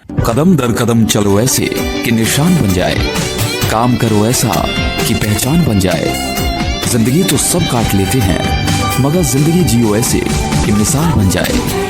कदम दर कदम चलो ऐसे कि निशान बन जाए, काम करो ऐसा कि पहचान बन जाए। जिंदगी तो सब काट लेते हैं, मगर जिंदगी जियो ऐसे कि मिसाल बन जाए।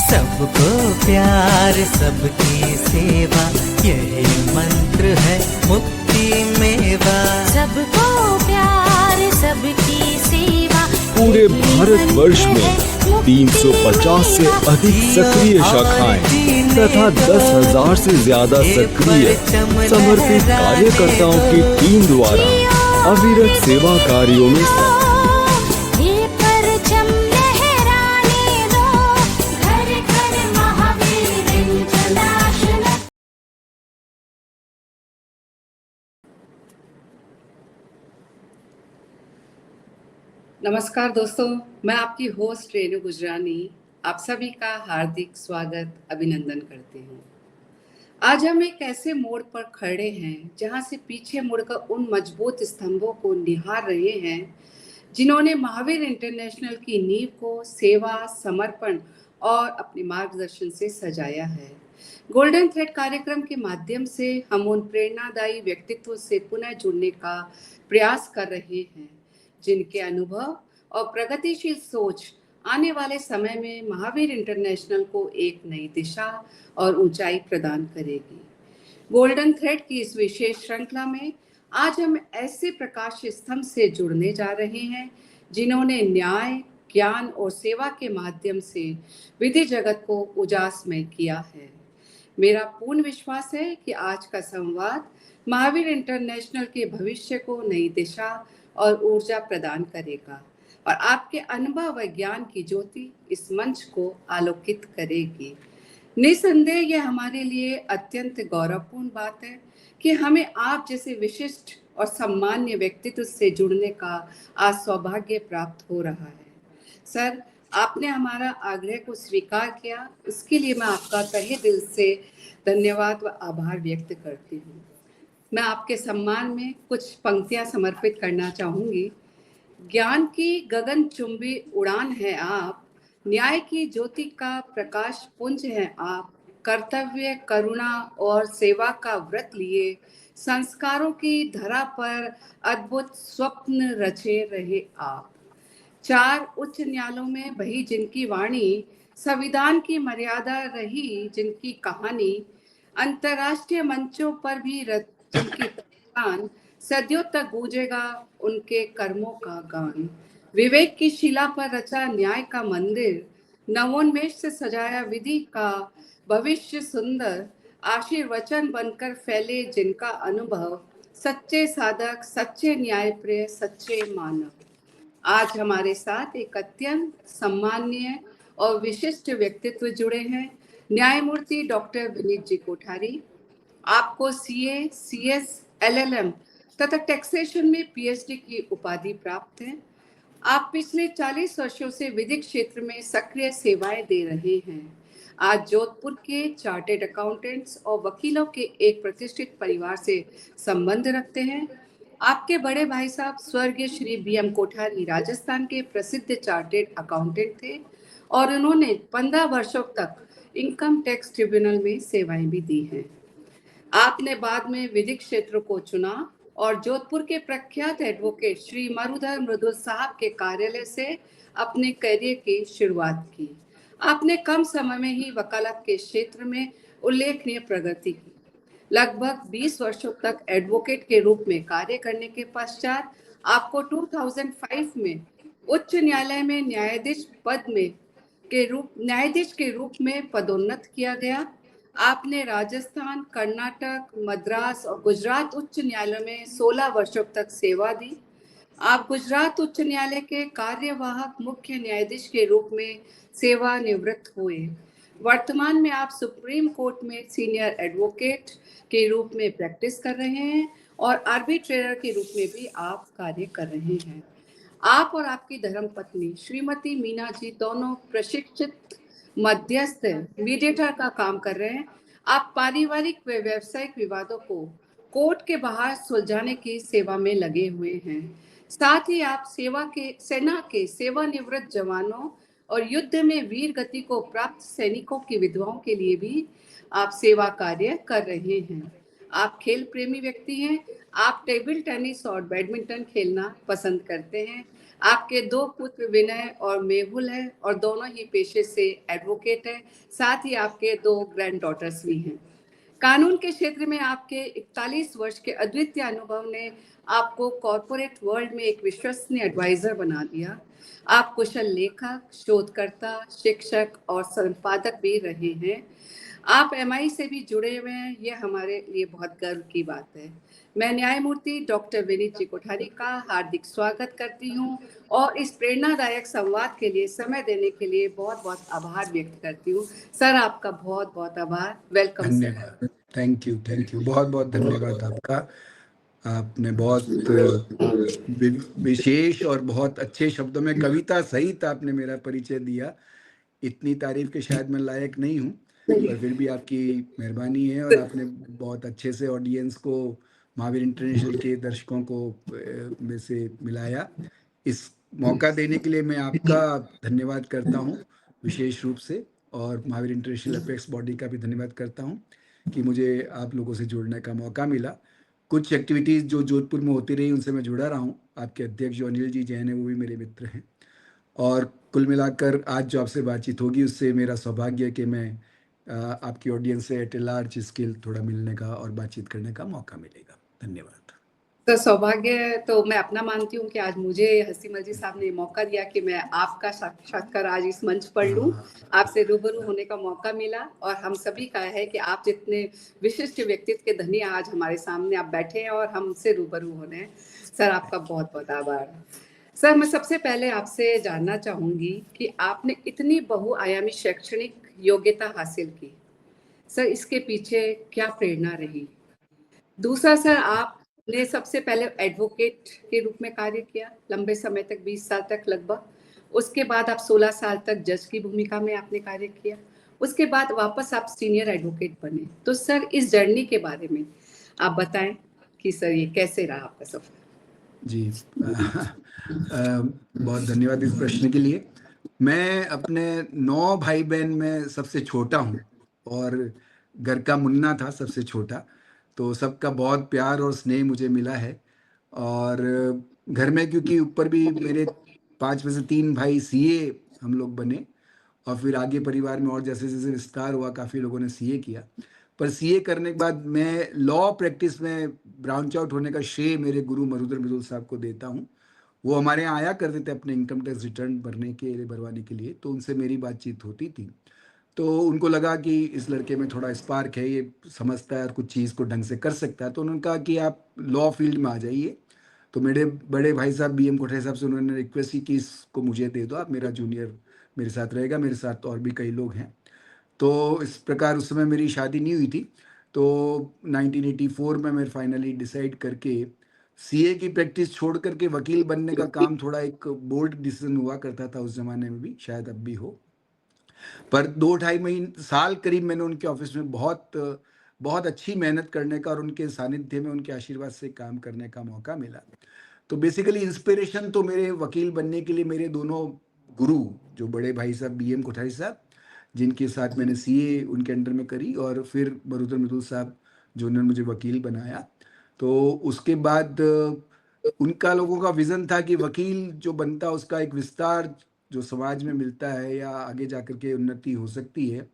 सबको प्यार सबकी सेवा, यही मंत्र है मुक्ति मेवा। सबको प्यार सबकी सेवा। पूरे भारतवर्ष में 350 से अधिक सक्रिय शाखाएं तथा 10,000 से ज्यादा सक्रिय समर्पित कार्यकर्ताओं की टीम द्वारा अविरत सेवा कार्यों में नमस्कार दोस्तों, मैं आपकी होस्ट रेणु गुजरानी आप सभी का हार्दिक स्वागत अभिनंदन करती हूँ। आज हम एक ऐसे मोड़ पर खड़े हैं जहाँ से पीछे मुड़कर उन मजबूत स्तंभों को निहार रहे हैं जिन्होंने महावीर इंटरनेशनल की नींव को सेवा, समर्पण और अपने मार्गदर्शन से सजाया है। गोल्डन थ्रेड कार्यक्रम के माध्यम से हम उन प्रेरणादायी व्यक्तित्व से पुनः जुड़ने का प्रयास कर रहे हैं जिनके अनुभव और प्रगतिशील सोच आने वाले समय में महावीर इंटरनेशनल को एक नई दिशा और ऊंचाई प्रदान करेगी। गोल्डन थ्रेड की इस विशेष श्रृंखला में आज हम ऐसे प्रकाश स्तंभ से जुड़ने जा रहे हैं जिन्होंने न्याय, ज्ञान और सेवा के माध्यम से विधि जगत को उजासमय किया है। मेरा पूर्ण विश्वास है कि आज का संवाद महावीर इंटरनेशनल के भविष्य को नई दिशा और ऊर्जा प्रदान करेगा और आपके अनुभव व ज्ञान की ज्योति इस मंच को आलोकित करेगी। निसंदेह यह हमारे लिए अत्यंत गौरवपूर्ण बात है कि हमें आप जैसे विशिष्ट और सम्मान्य व्यक्तित्व से जुड़ने का आज सौभाग्य प्राप्त हो रहा है। सर, आपने हमारा आग्रह को स्वीकार किया, इसके लिए मैं आपका तहे दिल से धन्यवाद व आभार व्यक्त करती हूँ। मैं आपके सम्मान में कुछ पंक्तियां समर्पित करना चाहूंगी। ज्ञान की गगनचुंबी उड़ान है आप, न्याय की ज्योति का प्रकाश पुंज है आप, कर्तव्य, करुणा और सेवा का व्रत लिए संस्कारों की धरा पर अद्भुत स्वप्न रचे रहे आप। 4 उच्च न्यायालयों में बही जिनकी वाणी, संविधान की मर्यादा रही जिनकी कहानी, अंतर्राष्ट्रीय मंचों पर भी जिनकी पहचान, सदियों तक गूंजेगा उनके कर्मों का गान। विवेक की शिला पर रचा न्याय का मंदिर, नवोन्मेष से सजाया विधि का भविष्य सुंदर, आशीर्वचन बनकर फैले जिनका अनुभव, सच्चे साधक, सच्चे न्यायप्रिय, सच्चे मानव। आज हमारे साथ एक अत्यंत सम्माननीय और विशिष्ट व्यक्तित्व जुड़े हैं, न्यायमूर्ति डॉक्टर विनीत जी कोठारी। आपको सीए, सीएस, एलएलएम तथा टैक्सेशन में पीएचडी की उपाधि प्राप्त है। आप पिछले 40 वर्षों से विधिक क्षेत्र में सक्रिय सेवाएं दे रहे हैं। आज जोधपुर के चार्टेड अकाउंटेंट्स और वकीलों के एक प्रतिष्ठित परिवार से संबंध रखते हैं। आपके बड़े भाई साहब स्वर्गीय श्री बीएम कोठारी राजस्थान के प्रसिद्ध चार्टेड अकाउंटेंट थे और उन्होंने 15 वर्षों तक इनकम टैक्स ट्रिब्यूनल में सेवाएं भी दी हैं। आपने बाद में विधिक क्षेत्र को चुना और जोधपुर के प्रख्यात एडवोकेट श्री मरुधर मृदुल साहब के कार्यालय से अपने करियर की शुरुआत की। आपने कम समय में ही वकालत के क्षेत्र में उल्लेखनीय प्रगति की। लगभग 20 वर्षों तक एडवोकेट के रूप में कार्य करने के पश्चात आपको 2005 में उच्च न्यायालय में न्यायाधीश के रूप में पदोन्नत किया गया। आपने राजस्थान, कर्नाटक, मद्रास और गुजरात उच्च न्यायालय में 16 वर्षों तक सेवा दी। आप गुजरात उच्च न्यायालय के कार्यवाहक मुख्य न्यायाधीश के रूप में सेवानिवृत्त हुए। वर्तमान में आप सुप्रीम कोर्ट में सीनियर एडवोकेट के रूप में प्रैक्टिस कर रहे हैं और आर्बिट्रेटर के रूप में भी आप कार्य कर रहे हैं। आप और आपकी धर्मपत्नी श्रीमती मीना जी दोनों प्रशिक्षित मध्यस्थ मीडिएटर का काम कर रहे हैं। आप पारिवारिक व व्यावसायिक विवादों को कोर्ट के बाहर सुलझाने की सेवा में लगे हुए हैं। साथ ही आप सेना के सेवानिवृत्त जवानों और युद्ध में वीर गति को प्राप्त सैनिकों की विधवाओं के लिए भी आप सेवा कार्य कर रहे हैं। आप खेल प्रेमी व्यक्ति हैं। आप टेबल टेनिस और बैडमिंटन खेलना पसंद करते हैं। आपके 2 पुत्र विनय और मेहुल हैं और दोनों ही पेशे से एडवोकेट हैं। साथ ही आपके 2 ग्रैंड डॉटर्स भी हैं। कानून के क्षेत्र में आपके 41 वर्ष के अद्वितीय अनुभव ने आपको कॉरपोरेट वर्ल्ड में एक विश्वसनीय एडवाइजर बना दिया। आप कुशल लेखक, शोधकर्ता, शिक्षक और संपादक भी रहे हैं। आप एमआई से भी जुड़े हुए हैं, यह हमारे लिए बहुत गर्व की बात है। मैं न्यायमूर्ति डॉक्टर विनीत जी कोठारी का हार्दिक स्वागत करती हूं और इस प्रेरणादायक संवाद के लिए समय देने के लिए बहुत बहुत आभार व्यक्त करती हूं। सर, आपका बहुत बहुत आभार। वेलकम। धन्यवाद। थैंक यू बहुत बहुत धन्यवाद आपका। आपने बहुत विशेष और बहुत अच्छे शब्दों में कविता सहित आपने मेरा परिचय दिया। इतनी तारीफ के शायद मैं लायक नहीं हूँ, पर फिर भी आपकी मेहरबानी है और आपने बहुत अच्छे से ऑडियंस को, महावीर इंटरनेशनल के दर्शकों को में से मिलाया। इस मौका देने के लिए मैं आपका धन्यवाद करता हूँ विशेष रूप से, और महावीर इंटरनेशनल अपेक्स बॉडी का भी धन्यवाद करता हूँ कि मुझे आप लोगों से जुड़ने का मौका मिला। कुछ एक्टिविटीज़ जो जोधपुर में होती रही उनसे मैं जुड़ा रहा हूँ। आपके अध्यक्ष जो अनिल जी जैन है वो भी मेरे मित्र हैं, और कुल मिलाकर आज जो आपसे बातचीत होगी उससे मेरा सौभाग्य है कि मैं आपकी ऑडियंस से एट ए लार्ज स्केल थोड़ा मिलने का और बातचीत करने का मौका मिलेगा। धन्यवाद। तो सौभाग्य तो मैं अपना मानती हूँ कि आज मुझे हसीमल जी साहब ने मौका दिया कि मैं आपका साक्षात्कार आज इस मंच पर लूँ। आपसे रूबरू होने का मौका मिला और हम सभी का है कि आप जितने विशिष्ट व्यक्तित्व के धनी आज हमारे सामने आप बैठे हैं और हमसे रूबरू होने हैं। सर, आपका बहुत बहुत आभार। सर, मैं सबसे पहले आपसे जानना चाहूंगी कि आपने इतनी बहुआयामी शैक्षणिक योग्यता हासिल की, सर इसके पीछे क्या प्रेरणा रही? दूसरा सर, आपने सबसे पहले एडवोकेट के रूप में कार्य किया लंबे समय तक, 20 साल तक लगभग। उसके बाद आप 16 साल तक जज की भूमिका में आपने कार्य किया। उसके बाद वापस आप सीनियर एडवोकेट बने। तो सर, इस जर्नी के बारे में आप बताएं कि सर ये कैसे रहा आपका सफर? जी बहुत धन्यवाद इस प्रश्न के लिए। मैं अपने 9 भाई बहन में सबसे छोटा हूँ और घर का मुन्ना था सबसे छोटा, तो सबका बहुत प्यार और स्नेह मुझे मिला है। और घर में क्योंकि ऊपर भी मेरे 5 में से 3 भाई सीए हम लोग बने, और फिर आगे परिवार में और जैसे जैसे विस्तार हुआ काफ़ी लोगों ने सीए किया। पर सीए करने के बाद मैं लॉ प्रैक्टिस में ब्रांच आउट होने का श्रेय मेरे गुरु मरुधर मृदुल साहब को देता हूँ। वो हमारे यहाँ आया करते थे अपने इनकम टैक्स रिटर्न भरवाने के लिए, तो उनसे मेरी बातचीत होती थी। तो उनको लगा कि इस लड़के में थोड़ा स्पार्क है, ये समझता है और कुछ चीज़ को ढंग से कर सकता है, तो उन्होंने कहा कि आप लॉ फील्ड में आ जाइए। तो मेरे बड़े भाई साहब बीएम कोठारी साहब से उन्होंने रिक्वेस्ट की कि इसको मुझे दे दो, आप मेरा जूनियर मेरे साथ रहेगा, मेरे साथ और भी कई लोग हैं। तो इस प्रकार उस समय मेरी शादी नहीं हुई थी। तो 1984 में मैं फाइनली डिसाइड करके सीए की प्रैक्टिस छोड़ करके वकील बनने का काम, थोड़ा एक बोल्ड डिसीजन हुआ करता था उस जमाने में भी, शायद अब भी हो, पर 2-2.5 साल करीब मैंने उनके ऑफिस में बहुत अच्छी मेहनत करने का और उनके सानिध्य में उनके आशीर्वाद से काम करने का मौका मिला। तो बेसिकली इंस्पिरेशन तो मेरे वकील बनने के लिए मेरे दोनों गुरु, जो बड़े भाई साहब बीएम कोठारी साहब जिनके साथ मैंने सीए उनके अंडर में करी, और फिर मरुधर मृदुल साहब जो उन्होंने मुझे वकील बनाया। तो उसके बाद उनका लोगों का विज़न था कि वकील जो बनता है उसका एक विस्तार जो समाज में मिलता है या आगे जाकर के उन्नति हो सकती है,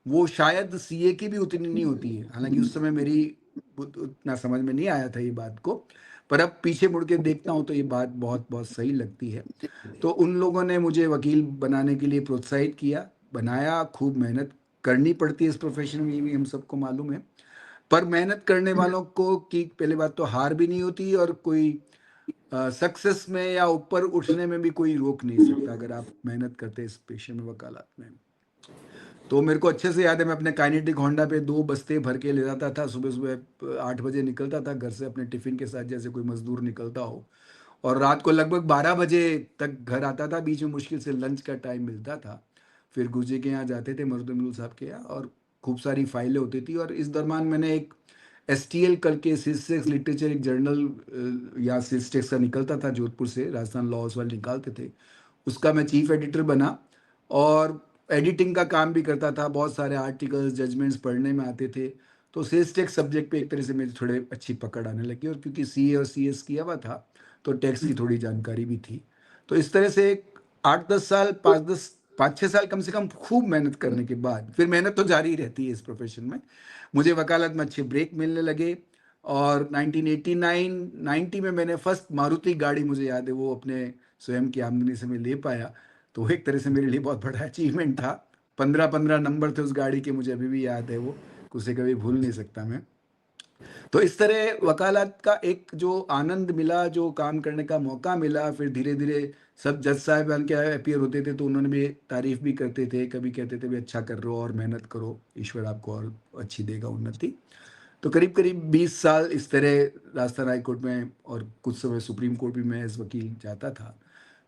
वो शायद सीए की भी उतनी नहीं होती है। हालांकि उस समय मेरी उतना समझ में नहीं आया था ये बात को, पर अब पीछे मुड़ के देखता हूँ तो ये बात बहुत बहुत सही लगती है। तो उन लोगों ने मुझे वकील बनाने के लिए प्रोत्साहित किया, बनाया। खूब मेहनत करनी पड़ती है इस प्रोफेशन में, ये भी हम सबको मालूम है, पर मेहनत करने वालों को की पहले बात तो हार भी नहीं होती, और कोई सक्सेस में या ऊपर उठने में भी कोई रोक नहीं सकता अगर आप मेहनत करते इस पेशे में, वकालत में। तो मेरे को अच्छे से याद है, मैं अपने काइनेटिक होंडा पे 2 बस्ते भर के ले जाता था। सुबह सुबह 8 बजे निकलता था घर से अपने टिफिन के साथ, जैसे कोई मजदूर निकलता हो, और रात को लगभग 12 बजे तक घर आता था, बीच में मुश्किल से लंच का टाइम मिलता था। फिर गुरुजी के यहाँ जाते थे, मरुदुल साहब के यहाँ, और खूब सारी फाइलें होती थी। और इस दरमियान मैंने एक STL करके सिस्टेक्स लिटरेचर एक जर्नल या सिस्टेक्स का निकलता था जोधपुर से, राजस्थान लॉज वाले निकालते थे, उसका मैं चीफ एडिटर बना और एडिटिंग का काम भी करता था। बहुत सारे आर्टिकल्स जजमेंट्स पढ़ने में आते थे, तो सेल्स टैक्स सब्जेक्ट पे एक तरह से मेरी थोड़े अच्छी पकड़ आने लगी। और क्योंकि CA और CS किया हुआ था तो टैक्स की थोड़ी जानकारी भी थी। तो इस तरह से 8-10 साल, 5-6 साल कम से कम खूब मेहनत करने के बाद, फिर मेहनत तो जारी रहती है इस प्रोफेशन में, मुझे वकालत में अच्छे ब्रेक मिलने लगे। और 1989-90 में मैंने फर्स्ट मारुति गाड़ी, मुझे याद है, वो अपने स्वयं की आमदनी से मैं ले पाया। तो एक तरह से मेरे लिए बहुत बड़ा अचीवमेंट था। 15-15 नंबर थे उस गाड़ी के, मुझे अभी भी याद है, वो उसे कभी भूल नहीं सकता मैं। तो इस तरह वकालत का एक जो आनंद मिला, जो काम करने का मौका मिला, फिर धीरे धीरे सब जज साहब के अपीयर होते थे तो उन्होंने भी तारीफ भी करते थे, कभी कहते थे भी अच्छा कर रहे हो और मेहनत करो, ईश्वर आपको और अच्छी देगा उन्नति। तो करीब करीब 20 साल इस तरह राजस्थान हाई कोर्ट में, और कुछ समय सुप्रीम कोर्ट भी मैं एज वकील जाता था।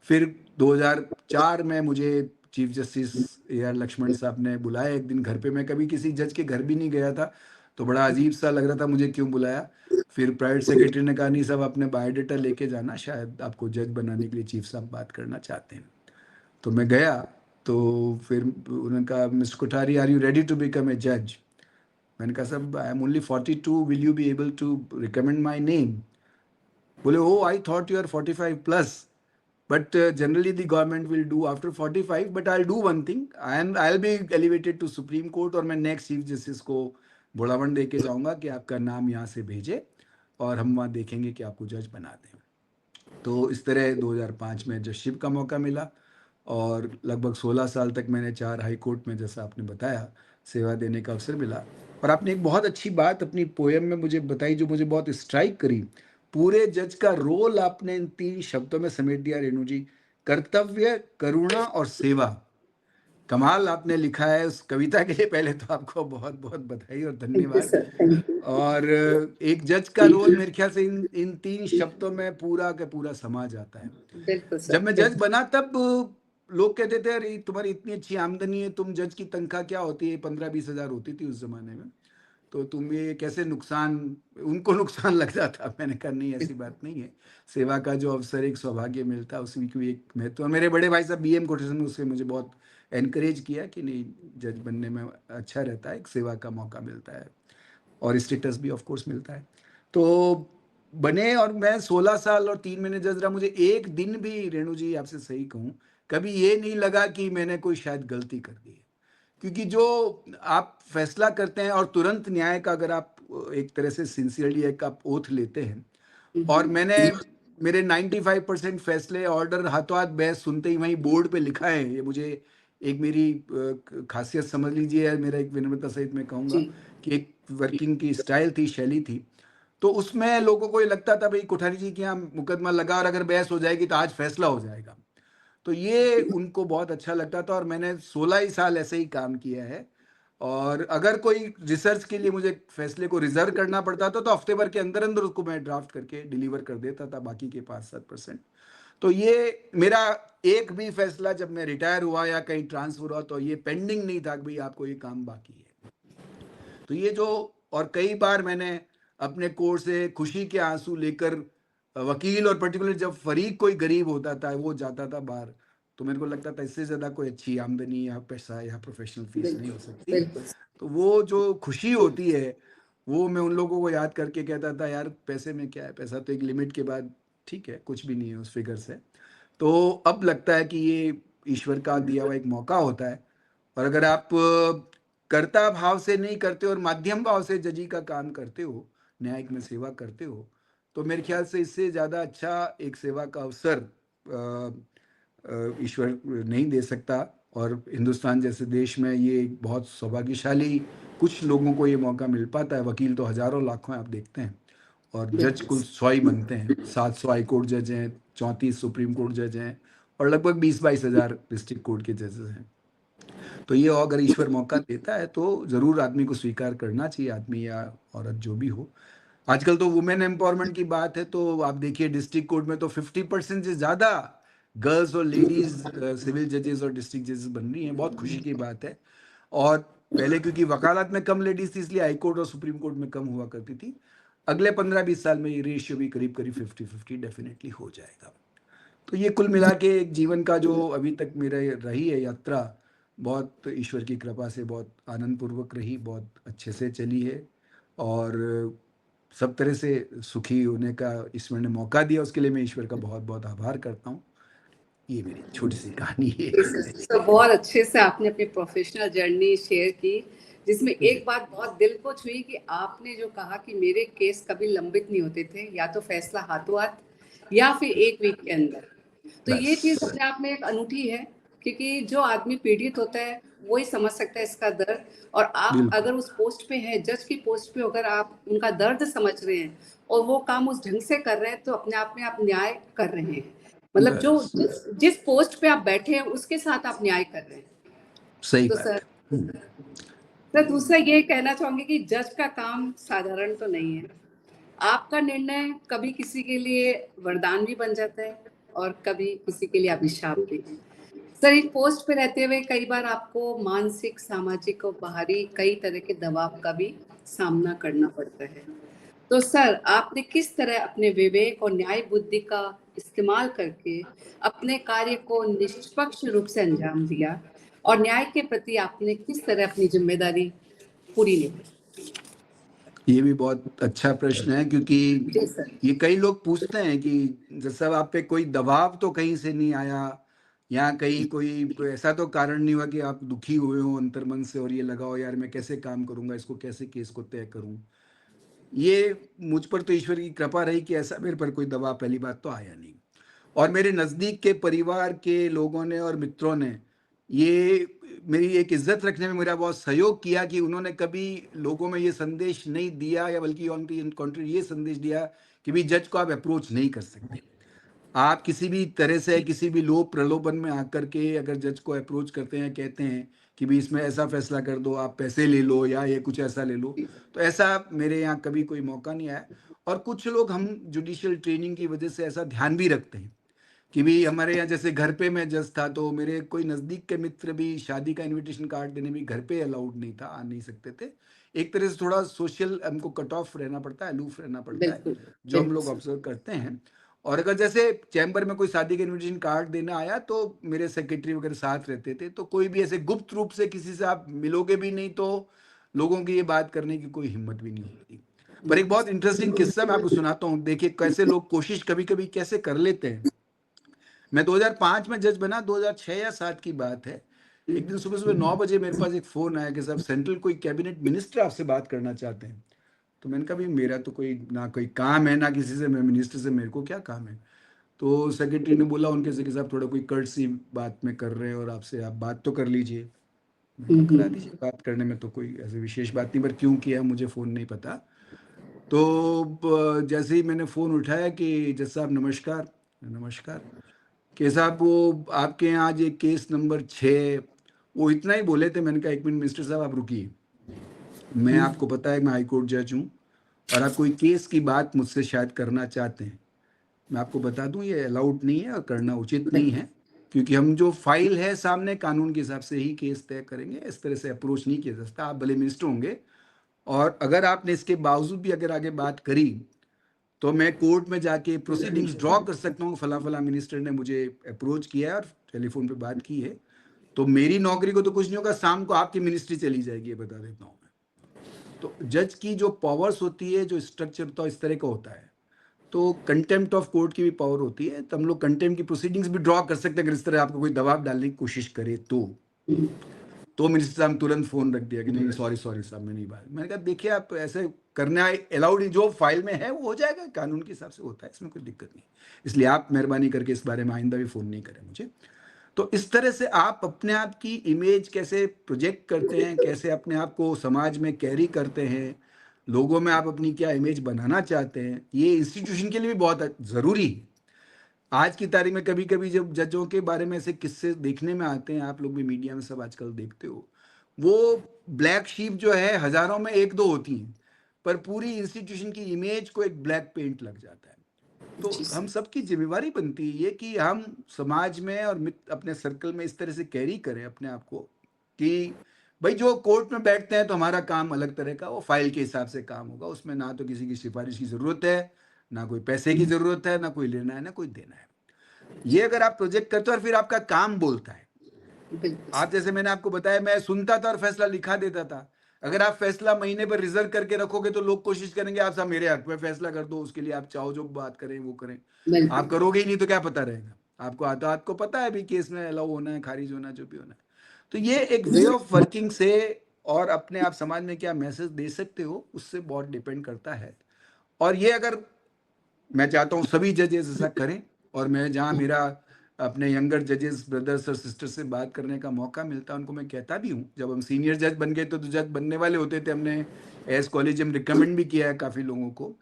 फिर 2004 में मुझे चीफ जस्टिस AR लक्ष्मण साहब ने बुलाया एक दिन घर पे। मैं कभी किसी जज के घर भी नहीं गया था, तो बड़ा अजीब सा लग रहा था मुझे, क्यों बुलाया। फिर प्राइवेट सेक्रेटरी ने कहा नहीं साहब, अपने बायोडाटा लेके जाना, शायद आपको जज बनाने के लिए चीफ साहब बात करना चाहते हैं। तो मैं गया, तो फिर उन्होंने कहा mister Kothari, are you ready to become a जज? मैंने कहा साहब I am only 42, will you be able to recommend my name? बोले oh I thought you are 45 plus, but generally the government will do after 45, but I'll do one thing, and I'll be elevated to Supreme Court, और मैं next chief justice को बुलावन दे के जाऊंगा कि आपका नाम यहाँ से भेजे और हम वहाँ देखेंगे कि आपको जज बना दें। तो इस तरह 2005 में जजशिप का मौका मिला, और लगभग 16 साल तक मैंने 4 हाई कोर्ट में, जैसा आपने बताया, सेवा देने का अवसर मिला। और आपने एक बहुत अच्छी बात अपनी पोएम में मुझे बताई जो मुझे बहुत स्ट्राइक करी। पूरे जज का रोल आपने इन 3 शब्दों में समेट दिया रेणु जी, कर्तव्य, करुणा और सेवा। कमाल आपने लिखा है उस कविता के लिए, पहले तो आपको बहुत बहुत बधाई और धन्यवाद। और एक जज का रोल मेरे ख्याल से इन 3 शब्दों में पूरा का पूरा समा जाता है। बिल्कुल सर। जब मैं जज बना तब लोग कहते थे अरे तुम्हारी इतनी अच्छी आमदनी है, तुम जज की तनख्वाह क्या होती है, 15-20 हज़ार होती थी उस जमाने में, तो तुम ये कैसे नुकसान, उनको नुकसान लग जाता। मैंने कहा नहीं, ऐसी बात नहीं है, सेवा का जो अवसर एक सौभाग्य मिलता है उसकी भी एक महत्व। और मेरे बड़े भाई साहब BM कोटेशन ने उससे मुझे बहुत एनकरेज किया कि नहीं, जज बनने में अच्छा रहता है, एक सेवा का मौका मिलता है और स्टेटस भी ऑफ कोर्स मिलता है। तो बने, और मैं 16 साल और 3 महीने जज रहा। मुझे एक दिन भी, रेणु जी आपसे सही कहूँ, कभी ये नहीं लगा कि मैंने कोई शायद गलती कर दी है, क्योंकि जो आप फैसला करते हैं और तुरंत न्याय का, अगर आप एक तरह से सिंसियरली एक आप ओथ लेते हैं, और मैंने मेरे 95% फैसले ऑर्डर हाथों हाथ बहस सुनते ही वहीं बोर्ड पे लिखा है। ये मुझे एक मेरी खासियत समझ लीजिए, मेरा एक विनम्रता सहित मैं कहूँगा कि एक वर्किंग की स्टाइल थी, शैली थी। तो उसमें लोगों को ये लगता था भाई कोठारी जी के यहाँ मुकदमा लगा और अगर बहस हो जाएगी तो आज फैसला हो जाएगा, तो ये उनको बहुत अच्छा लगता था। और मैंने 16 ही साल ऐसे ही काम किया है, और अगर कोई रिसर्च के लिए मुझे फैसले को रिजर्व करना पड़ता था तो हफ्ते भर के अंदर अंदर उसको मैं ड्राफ्ट करके डिलीवर कर देता था बाकी के 5-7%। तो ये मेरा एक भी फैसला जब मैं रिटायर हुआ या कहीं ट्रांसफर हुआ तो ये पेंडिंग नहीं था कि भाई आपको ये काम बाकी है। तो ये जो, और कई बार मैंने अपने कोर्ट से खुशी के आंसू लेकर वकील, और पर्टिकुलर जब फरीक कोई गरीब होता था वो जाता था बाहर, तो मेरे को लगता था इससे ज़्यादा कोई अच्छी आमदनी या पैसा या प्रोफेशनल फीस नहीं हो सकती। तो वो जो खुशी होती है वो मैं उन लोगों को याद करके कहता था यार पैसे में क्या है, पैसा तो एक लिमिट के बाद ठीक है, कुछ भी नहीं है उस फिगर से। तो अब लगता है कि ये ईश्वर का दिया हुआ एक मौका होता है, और अगर आप कर्ता भाव से नहीं करते और माध्यम भाव से जजी का काम करते हो, न्यायिक में सेवा करते हो, तो मेरे ख्याल से इससे ज़्यादा अच्छा एक सेवा का अवसर ईश्वर नहीं दे सकता। और हिंदुस्तान जैसे देश में ये बहुत सौभाग्यशाली कुछ लोगों को ये मौका मिल पाता है। वकील तो हजारों लाखों आप देखते हैं, और जज कुल 100 ही बनते हैं। 700 हाई कोर्ट जज हैं, 34 सुप्रीम कोर्ट जज हैं, और लगभग 20-22 हज़ार डिस्ट्रिक्ट कोर्ट के जजेस हैं। तो ये अगर ईश्वर मौका देता है तो ज़रूर आदमी को स्वीकार करना चाहिए, आदमी या औरत जो भी हो। आजकल तो वुमेन एम्पावरमेंट की बात है, तो आप देखिए डिस्ट्रिक्ट कोर्ट में तो 50% से ज़्यादा गर्ल्स और लेडीज सिविल जजेस और डिस्ट्रिक्ट जजेस बन रही हैं, बहुत खुशी की बात है। और पहले क्योंकि वकालत में कम लेडीज थी, इसलिए हाई कोर्ट और सुप्रीम कोर्ट में कम हुआ करती थी। अगले 15-20 साल में ये रेशियो भी करीब करीब 50-50 डेफिनेटली हो जाएगा। तो ये कुल मिला के एक जीवन का जो अभी तक मेरा रही है यात्रा, बहुत ईश्वर की कृपा से बहुत आनंद पूर्वक रही, बहुत अच्छे से चली है। और सब तरह से सुखी होने का ईश्वर ने मौका दिया, उसके लिए मैं ईश्वर का बहुत बहुत आभार करता हूँ। ये मेरी छोटी सी कहानी है इस तरह से। तो बहुत अच्छे से आपने अपनी प्रोफेशनल जर्नी शेयर की, जिसमें एक बात बहुत दिल को छुई कि आपने जो कहा कि मेरे केस कभी लंबित नहीं होते थे, या तो फैसला हाथों हाथ या फिर एक वीक के अंदर। तो ये चीज बस अपने आप में एक अनूठी है, क्योंकि जो आदमी पीड़ित होता है वही समझ सकता है इसका दर्द। और आप बिल्कुल अगर उस पोस्ट पे हैं, जज की पोस्ट पे, अगर आप उनका दर्द समझ रहे हैं और वो काम उस ढंग से कर रहे हैं, तो अपने आप में आप न्याय कर रहे हैं। मतलब जो बस जिस पोस्ट पे आप बैठे हैं उसके साथ आप न्याय कर रहे हैं। सही तो बात सर, है। मैं दूसरा ये कहना चाहूंगी कि जज का काम साधारण तो नहीं है। आपका निर्णय कभी किसी के लिए वरदान भी बन जाता है और कभी किसी के लिए अभिशाप भी। सर, इस पोस्ट पे रहते हुए कई बार आपको मानसिक, सामाजिक और बाहरी कई तरह के दबाव का भी सामना करना पड़ता है। तो सर, आपने किस तरह अपने विवेक और न्याय बुद्धि का इस्तेमाल करके अपने कार्य को निष्पक्ष रूप से अंजाम दिया, और न्याय के प्रति आपने किस तरह अपनी जिम्मेदारी पूरी निभाई? ये भी बहुत अच्छा प्रश्न है, क्योंकि जी सर। ये कई लोग पूछते हैं कि जैसा आप पे कोई दबाव तो कहीं से नहीं आया, या कहीं कोई ऐसा तो कारण नहीं हुआ कि आप दुखी हुए हो अंतर्मन से और ये लगाओ यार मैं कैसे काम करूंगा, इसको कैसे केस को तय करूं। ये मुझ पर तो ईश्वर की कृपा रही कि ऐसा मेरे पर कोई दबाव पहली बात तो आया नहीं। और मेरे नज़दीक के परिवार के लोगों ने और मित्रों ने ये मेरी एक इज्जत रखने में मेरा बहुत सहयोग किया, कि उन्होंने कभी लोगों में ये संदेश नहीं दिया, या बल्कि ऑन दी कॉन्ट्री ये संदेश दिया कि भी जज को आप अप्रोच नहीं कर सकते। आप किसी भी तरह से किसी भी लोभ प्रलोभन में आकर के अगर जज को अप्रोच करते हैं, कहते हैं कि भी इसमें ऐसा फैसला कर दो, आप पैसे ले लो या ये कुछ ऐसा ले लो, तो ऐसा मेरे यहाँ कभी कोई मौका नहीं आया। और कुछ लोग, हम जुडिशियल ट्रेनिंग की वजह से ऐसा ध्यान भी रखते हैं कि भी हमारे यहाँ जैसे घर पे मैं जज था, तो मेरे कोई नज़दीक के मित्र भी शादी का इनविटेशन कार्ड देने भी घर पे अलाउड नहीं था, आ नहीं सकते थे। एक तरह से थोड़ा सोशल हमको कट ऑफ रहना पड़ता है, अलूफ रहना पड़ता है, बिल्कुल जो हम लोग बिल्कुल। ऑब्जर्व करते हैं। और अगर जैसे चैम्बर में कोई शादी का इनविटेशन कार्ड देना आया, तो मेरे सेक्रेटरी वगैरह साथ रहते थे, तो कोई भी ऐसे गुप्त रूप से किसी से आप मिलोगे भी नहीं, तो लोगों की ये बात करने की कोई हिम्मत भी नहीं होती। पर एक बहुत इंटरेस्टिंग किस्सा मैं आपको सुनाता हूँ, देखिए कैसे लोग कोशिश कभी कभी कैसे कर लेते हैं। मैं 2005 में जज बना, 2006 या 7 की बात है। एक दिन सुबह सुबह 9 बजे मेरे पास एक फ़ोन आया कि साहब सेंट्रल कोई कैबिनेट मिनिस्टर आपसे बात करना चाहते हैं। तो मैंने कहा भी मेरा तो कोई ना कोई काम है ना किसी से, मैं मिनिस्टर से मेरे को क्या काम है। तो सेक्रेटरी ने बोला उनके से कि साहब थोड़ा कोई कर्टसी बात में कर रहे हैं और आपसे आप बात तो कर लीजिए। मैंने कहा करा दीजिए, बात करने में तो कोई ऐसी विशेष बात नहीं, पर क्यों किया मुझे फ़ोन नहीं पता। तो जैसे ही मैंने फ़ोन उठाया कि जज साहब नमस्कार, नमस्कार, कि साहब वो आपके यहाँ आज एक केस नंबर 6, वो इतना ही बोले थे। मैंने कहा एक मिनट मिनिस्टर साहब आप रुकिए, मैं आपको पता है मैं हाई कोर्ट जज हूँ और आप कोई केस की बात मुझसे शायद करना चाहते हैं। मैं आपको बता दूं ये अलाउड नहीं है और करना उचित नहीं है, क्योंकि हम जो फाइल है सामने कानून के हिसाब से ही केस तय करेंगे, इस तरह से अप्रोच नहीं किया जा सकता। आप भले मिनिस्टर होंगे और अगर आपने इसके बावजूद भी अगर आगे बात करी, तो मैं कोर्ट में जाके प्रोसीडिंग्स ड्रॉ कर सकता हूँ, फला फला मिनिस्टर ने मुझे अप्रोच किया है और टेलीफोन पे बात की है। तो मेरी नौकरी को तो कुछ नहीं होगा, शाम को आपकी मिनिस्ट्री चली जाएगी, ये बता देता हूँ मैं। तो जज की जो पावर्स होती है, जो स्ट्रक्चर तो इस तरह का होता है। तो कंटेम्प्ट ऑफ कोर्ट की भी पावर होती है, तो हम लोग कंटेम्प्ट की प्रोसीडिंग्स भी ड्रॉ कर सकते हैं अगर इस तरह आपको कोई दबाव डालने की कोशिश करे तो मिनिस्टर साहब तुरंत फोन रख दिया कि नहीं सॉरी सॉरी साहब मैं नहीं बात। मैंने कहा देखिए आप ऐसे करना अलाउड, जो फाइल में है वो हो जाएगा, कानून के हिसाब से होता है, इसमें कोई दिक्कत नहीं, इसलिए आप मेहरबानी करके इस बारे में आइंदा भी फ़ोन नहीं करें मुझे। तो इस तरह से आप अपने आप की इमेज कैसे प्रोजेक्ट करते हैं, कैसे अपने आप को समाज में कैरी करते हैं, लोगों में आप अपनी क्या इमेज बनाना चाहते हैं, ये इंस्टीट्यूशन के लिए भी बहुत ज़रूरी है। आज की तारीख में कभी कभी जब जजों के बारे में ऐसे किस्से देखने में आते हैं, आप लोग भी मीडिया में सब आजकल देखते हो, वो ब्लैक शीप जो है हजारों में एक दो होती हैं, पर पूरी इंस्टीट्यूशन की इमेज को एक ब्लैक पेंट लग जाता है। तो जी सर। हम सबकी जिम्मेवारी बनती है ये कि हम समाज में और अपने सर्कल में इस तरह से कैरी करें अपने आप को कि भाई जो कोर्ट में बैठते हैं तो हमारा काम अलग तरह का, वो फाइल के हिसाब से काम होगा, उसमें ना तो किसी की सिफारिश की ज़रूरत है, ना कोई पैसे की ज़रूरत है, ना कोई लेना है ना कोई देना है। ये अगर आप प्रोजेक्ट करते हो और फिर आपका काम बोलता है, बिल्कुल आप सर। जैसे मैंने आपको बताया, मैं सुनता था और फैसला लिखा देता था। अगर आप फैसला महीने पर रिजर्व करके रखोगे तो लोग कोशिश करेंगे आप सब मेरे हक में फैसला कर दो, उसके लिए आप चाहो जो बात करें वो करें। बिल्कुल। आप करोगे ही नहीं तो क्या पता रहेगा आपको, आता आपको पता है भी केस में अलाउ होना है, खारिज होना है, जो भी होना है। तो ये एक वे ऑफ वर्किंग से और अपने आप समाज में क्या मैसेज दे सकते हो उससे बहुत डिपेंड करता है। और ये अगर मैं चाहता हूँ सभी जजेस ऐसा करें, और मैं जहाँ मेरा अपने यंगर जजेस ब्रदर्स और सिस्टर्स से बात करने का मौका मिलता है उनको मैं कहता भी हूँ। जब हम सीनियर जज बन गए तो जज बनने वाले होते थे, हमने एज कॉलेजियम रिकमेंड भी किया है काफ़ी लोगों को,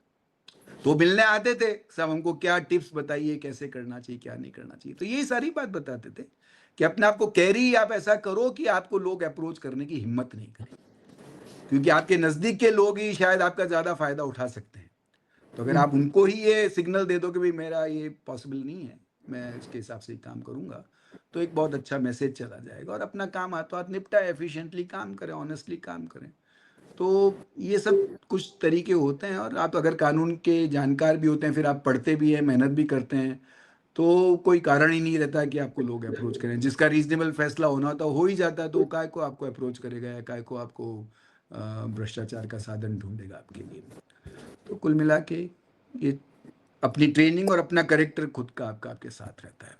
तो मिलने आते थे सब, हमको क्या टिप्स बताइए कैसे करना चाहिए क्या नहीं करना चाहिए, तो यही सारी बात बताते थे कि अपने आप को कैरी आप ऐसा करो कि आपको लोग अप्रोच करने की हिम्मत नहीं करें, क्योंकि आपके नज़दीक के लोग ही शायद आपका ज़्यादा फायदा उठा सकते हैं। तो अगर आप उनको ही ये सिग्नल दे दो कि भाई मेरा ये पॉसिबल नहीं है, मैं इसके हिसाब से ही काम करूंगा, तो एक बहुत अच्छा मैसेज चला जाएगा और अपना काम हाथों हाथ निपटा, एफिशिएंटली काम करें, ऑनेस्टली काम करें। तो ये सब कुछ तरीके होते हैं, और आप अगर कानून के जानकार भी होते हैं, फिर आप पढ़ते भी हैं, मेहनत भी करते हैं, तो कोई कारण ही नहीं रहता कि आपको लोग अप्रोच करें। जिसका रीजनेबल फैसला होना होता है हो ही जाता है, तो काय को आपको अप्रोच करेगा या काय को आपको भ्रष्टाचार का साधन ढूंढेगा आपके लिए। तो कुल मिला के ये अपनी ट्रेनिंग और अपना करेक्टर खुद का आपका आपके साथ रहता है।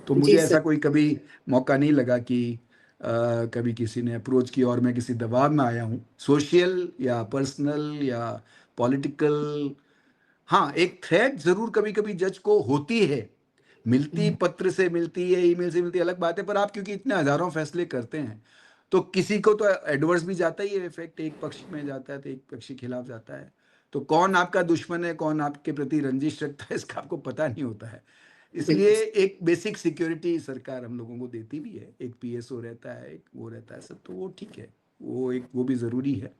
तो जी मुझे ऐसा सर। कोई कभी मौका नहीं लगा कि कभी किसी ने अप्रोच किया और मैं किसी दबाव में आया हूँ, सोशल या पर्सनल या पॉलिटिकल। हाँ, एक थ्रेट ज़रूर कभी-कभी जज को होती है, मिलती पत्र से मिलती है, ईमेल से मिलती है, अलग बात है, पर आप क्योंकि इतने हज़ारों फैसले करते हैं, तो किसी को तो एडवर्स भी जाता ही है इफ़ेक्ट, एक पक्ष में जाता है तो एक पक्ष के खिलाफ जाता है। तो कौन आपका दुश्मन है, कौन आपके प्रति रंजिश रखता है, इसका आपको पता नहीं होता है। इसलिए बिल्कुल सर। एक बेसिक सिक्योरिटी सरकार हम लोगों को देती भी है, एक पीएसओ रहता है, एक वो रहता है सब, तो वो ठीक है, वो भी ज़रूरी है।